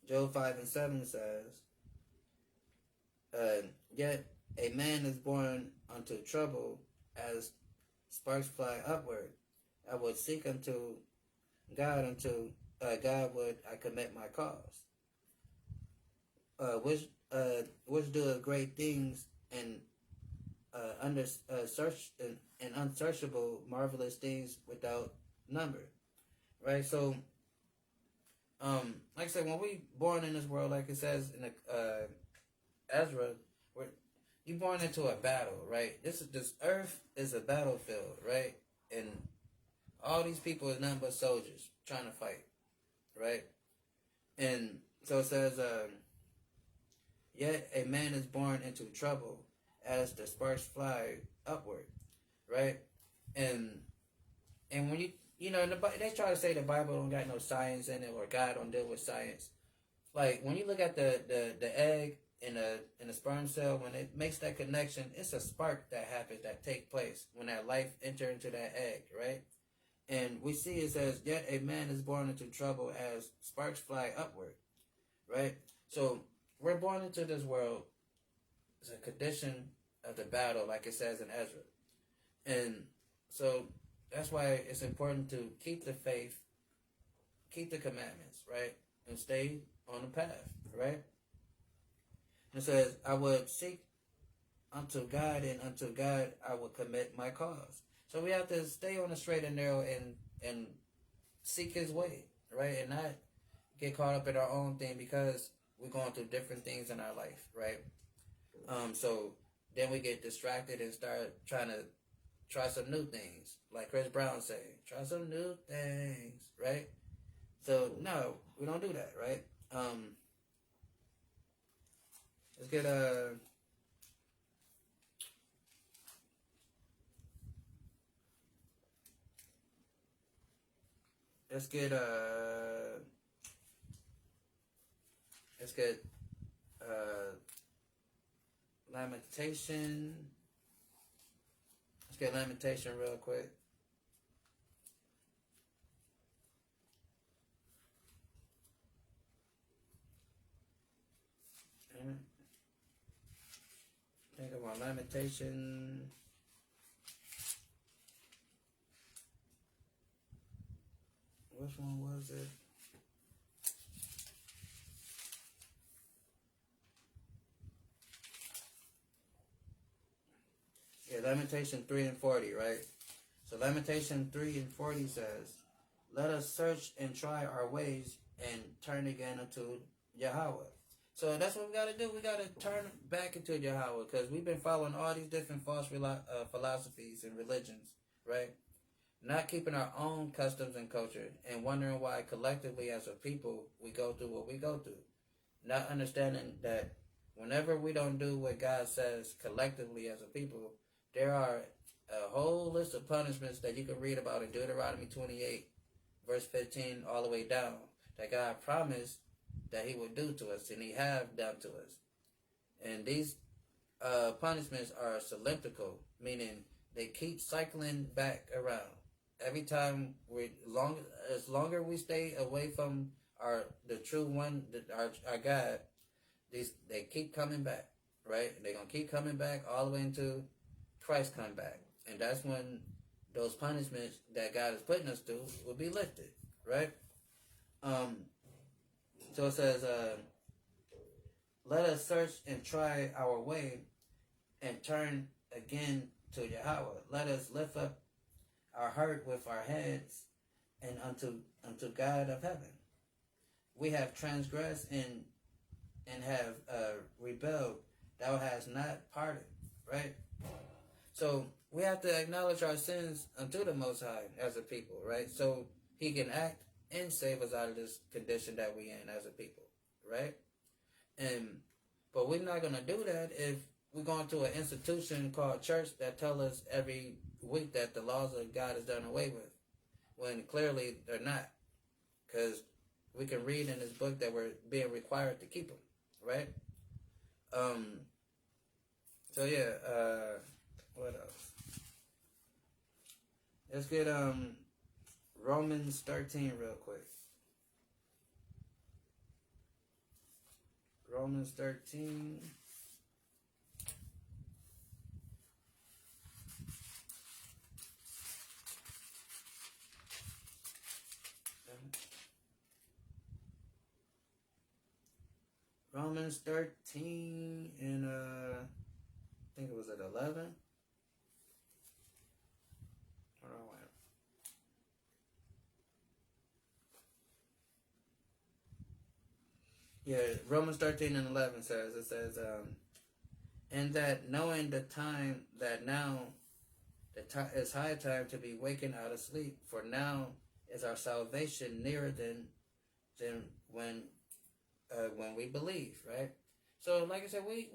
Job 5 and 7 says, yet a man is born unto trouble as sparks fly upward. I would seek unto God God would I commit my cause. Which doeth great things and under search and unsearchable marvelous things without number, right? So, like I said, when we born in this world, like it says in the Ezra, we're you born into a battle, right? This earth is a battlefield, right? And all these people is nothing but soldiers trying to fight, right? And so it says, yet a man is born into trouble as the sparks fly upward, right? And when they try to say the Bible don't got no science in it or God don't deal with science. Like when you look at the egg in the sperm cell, when it makes that connection, it's a spark that happens, that take place when that life enter into that egg, right? And we see it says, yet a man is born into trouble as sparks fly upward, right? So we're born into this world as a condition of the battle, like it says in Ezra. And so that's why it's important to keep the faith, keep the commandments, right? And stay on the path, right? It says, I would seek unto God, and unto God I will commit my cause. So we have to stay on the straight and narrow and seek his way, right? And not get caught up in our own thing because we're going through different things in our life, right? So then we get distracted and start trying to try some new things. Like Chris Brown say, try some new things, right? So no, we don't do that, right? Let's get let's get Lamentation. Let's get Lamentation real quick. Think about Lamentation. Which one was it? Yeah, Lamentation 3 and 40, right? So Lamentation 3 and 40 says, let us search and try our ways and turn again unto Yahweh. So that's what we got to do. We got to turn back into Yahweh because we've been following all these different false philosophies and religions, right? Not keeping our own customs and culture and wondering why collectively as a people we go through what we go through. Not understanding that whenever we don't do what God says collectively as a people, there are a whole list of punishments that you can read about in Deuteronomy 28, verse 15, all the way down, that God promised that he would do to us, and he have done to us. And these punishments are cylindrical, meaning they keep cycling back around. Every time as longer we stay away from the true one, our God, they keep coming back, right? They're gonna keep coming back all the way until Christ come back, and that's when those punishments that God is putting us through will be lifted, right? So it says, let us search and try our way and turn again to Yahweh. Let us lift up our heart with our heads and unto God of heaven. We have transgressed and have rebelled. Thou hast not pardoned, right? So we have to acknowledge our sins unto the Most High as a people, right? So he can act and save us out of this condition that we in as a people, right? But we're not gonna do that if we're going to an institution called church that tell us every week that the laws of God is done away with, when clearly they're not, because we can read in this book that we're being required to keep them, right? So yeah, what else? Let's get Romans 13 real quick. Romans 13. Romans 13 and think it was at 11. Hold on, wait. Yeah, Romans 13 and 11 says, and that knowing the time that now it's high time to be wakened out of sleep, for now is our salvation nearer than when we believe, right? So, like I said, we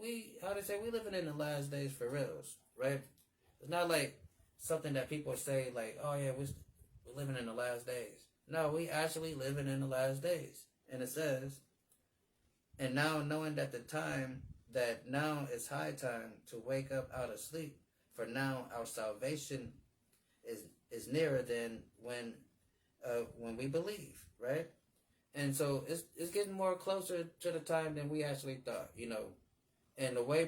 living in the last days for reals, right? It's not like something that people say like, oh yeah, we're living in the last days. No, we actually living in the last days, and it says, and now knowing that now is high time to wake up out of sleep, for now our salvation is nearer than when we believe, right? And so it's getting more closer to the time than we actually thought, you know. And the way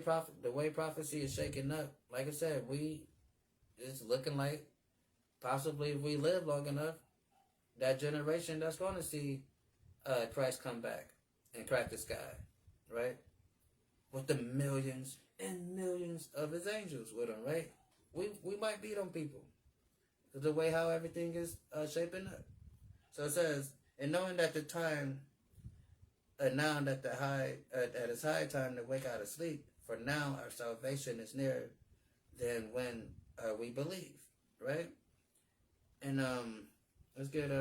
prophecy is shaking up, like I said, it's looking like possibly if we live long enough, that generation that's going to see Christ come back and crack the sky, right? With the millions and millions of his angels with him, right? We might be them people. The way how everything is shaping up. So it says, and knowing that the time, now that that it's high time to wake out of sleep, for now our salvation is nearer than when we believe, right? And let's get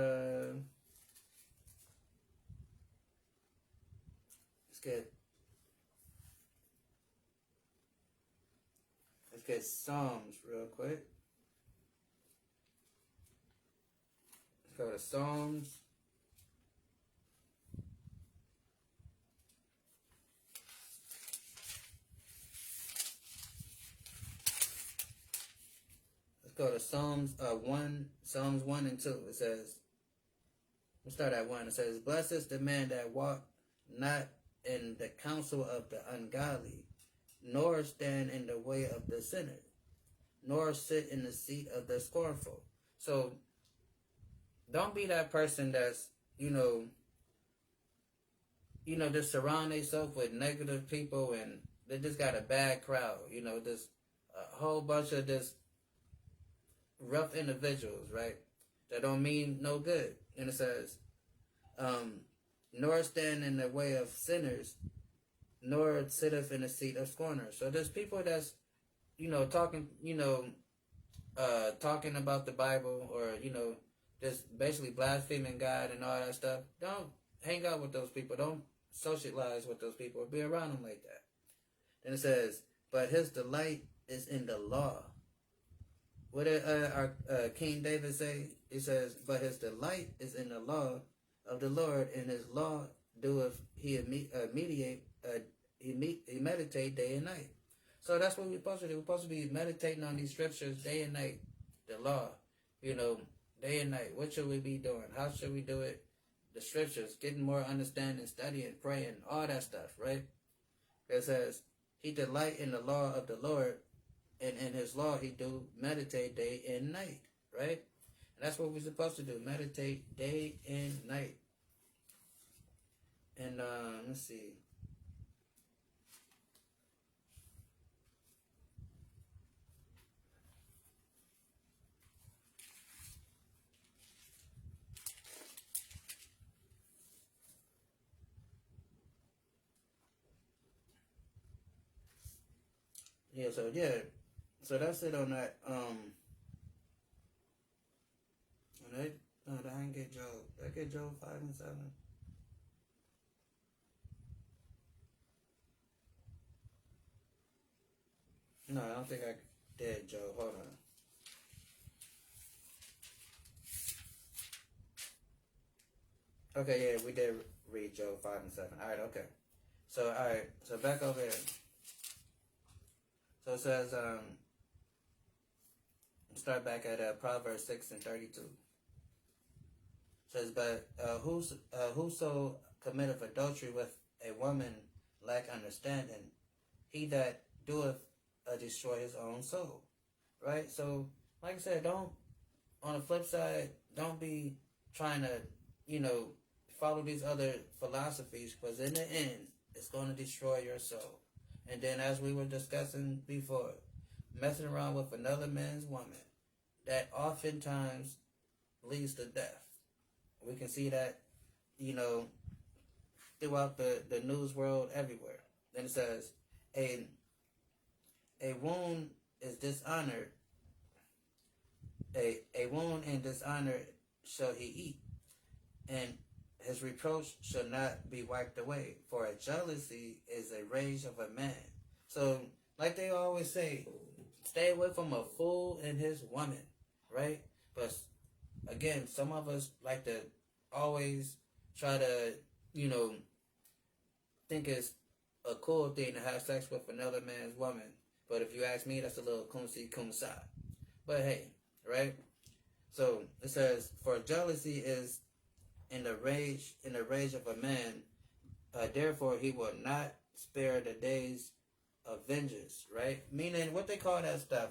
Psalms real quick. Let's go to Psalms. Let's go to Psalms 1 and 2. It says, we'll start at 1. It says, blessed is the man that walk not in the counsel of the ungodly, nor stand in the way of the sinner, nor sit in the seat of the scornful. So don't be that person that's, just surround themselves with negative people and they just got a bad crowd, just a whole bunch of just rough individuals, right? That don't mean no good. And it says, nor stand in the way of sinners, nor sitteth in the seat of scorners. So there's people that's, talking, talking about the Bible or, just basically blaspheming God and all that stuff. Don't hang out with those people. Don't socialize with those people or be around them like that. Then it says, but his delight is in the law. What did our King David say? He says, but his delight is in the law of the Lord, and his law doeth he meditate day and night. So that's what we're supposed to do. We're supposed to be meditating on these scriptures day and night. The law, day and night. What should we be doing? How should we do it? The scriptures, getting more understanding, studying, praying, all that stuff, right? It says, he delight in the law of the Lord, and in his law he do meditate day and night, right? And that's what we're supposed to do, meditate day and night. And let's see. So that's it on that. I didn't get Job. Did I get Job 5 and 7? No, I don't think I did Job. Hold on. Okay, yeah, we did read Job 5 and 7. Alright, okay. So back over here. So it says, start back at Proverbs 6 and 32. It says, but whoso committeth adultery with a woman lack understanding, he that doeth destroy his own soul. Right? So, like I said, on the flip side, don't be trying to, follow these other philosophies, because in the end, it's going to destroy your soul. And then, as we were discussing before, messing around with another man's woman, that oftentimes leads to death. We can see that, you know, throughout the news world everywhere. Then it says, a wound is dishonored, a wound and dishonor shall he eat, and his reproach shall not be wiped away, for a jealousy is a rage of a man. So, like they always say, stay away from a fool and his woman, right? But again, some of us like to always try to, think it's a cool thing to have sex with another man's woman. But if you ask me, that's a little kumsi kumsa. But hey, right? So it says, for jealousy is in the rage of a man, therefore he will not spare the days of vengeance, right? Meaning what they call that stuff,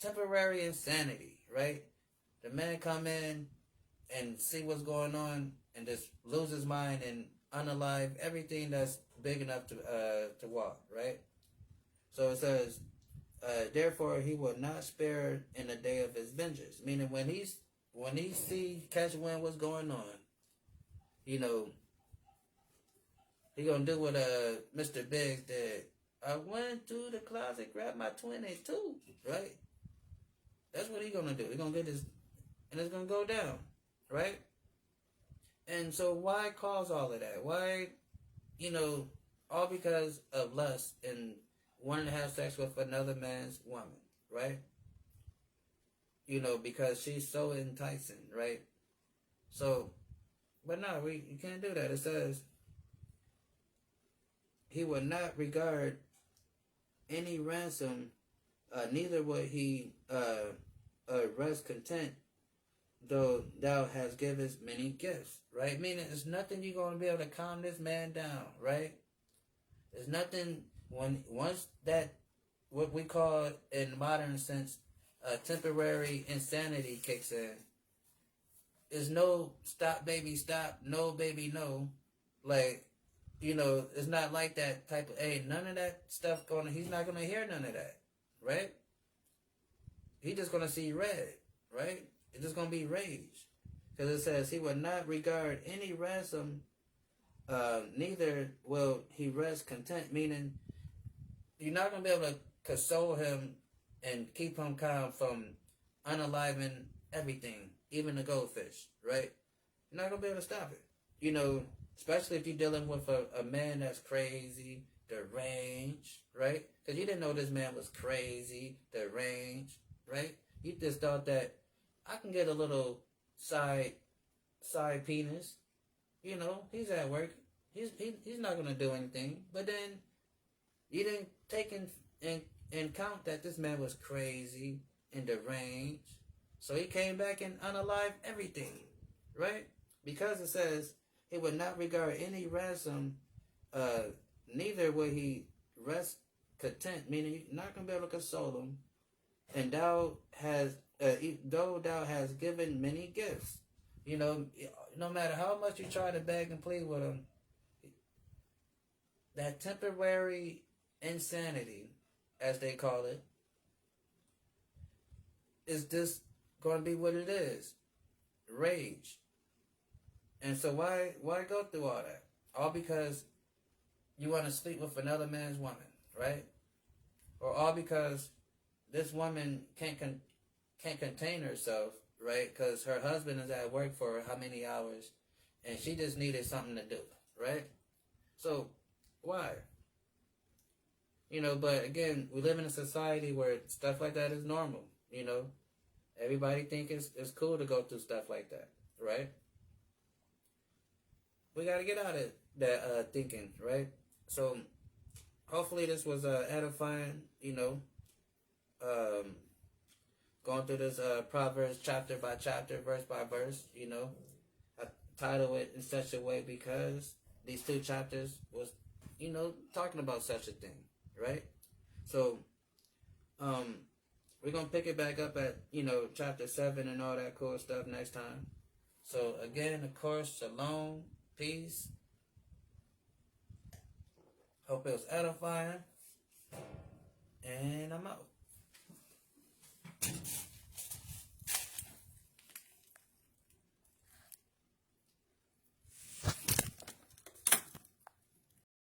temporary insanity, right? The man come in and see what's going on and just lose his mind and unalive everything that's big enough to walk, right? So it says, therefore he will not spare in the day of his vengeance. Meaning when he catch wind what's going on, he gonna do what Mr. Biggs did. I went to the closet, grabbed my 22, right? That's what he gonna do. He gonna get this, and it's gonna go down, right? And so why cause all of that? Why, all because of lust and wanting to have sex with another man's woman, right? Because she's so enticing, right? So, but no, you can't do that. It says, he will not regard any ransom, neither will he rest content, though thou hast given many gifts, right? Meaning there's nothing you're going to be able to calm this man down, right? There's nothing, once that, what we call in modern sense, temporary insanity kicks in, there's no stop baby stop, no baby no, like, it's not like that type of, hey, none of that stuff he's not going to hear none of that, right? He's just going to see red, right? It's just going to be rage. Because it says, he will not regard any ransom, neither will he rest content, meaning you're not going to be able to console him and keep him calm from unaliving everything, even the goldfish, right? You're not going to be able to stop it. Especially if you're dealing with a man that's crazy, deranged, right? Because you didn't know this man was crazy, deranged, right? You just thought that I can get a little side penis. He's at work. He's not going to do anything. But then you didn't take in count that this man was crazy and deranged. So he came back and unalived everything, right? Because it says, he would not regard any ransom, neither will he rest content, meaning you're not going to be able to console him. And though thou hast given many gifts, no matter how much you try to beg and plead with him, that temporary insanity, as they call it, is just going to be what it is, rage. And so why go through all that? All because you want to sleep with another man's woman, right? Or all because this woman can't contain herself, right? Because her husband is at work for how many hours, and she just needed something to do, right? So why? But again, we live in a society where stuff like that is normal. Everybody think it's cool to go through stuff like that, right? We got to get out of that thinking, right? So hopefully this was edifying, going through this Proverbs chapter by chapter, verse by verse, I title it in such a way because these two chapters was, talking about such a thing, right? So we're going to pick it back up at, chapter 7 and all that cool stuff next time. So again, of course, shalom. Peace. Hope it was edifying. And I'm out.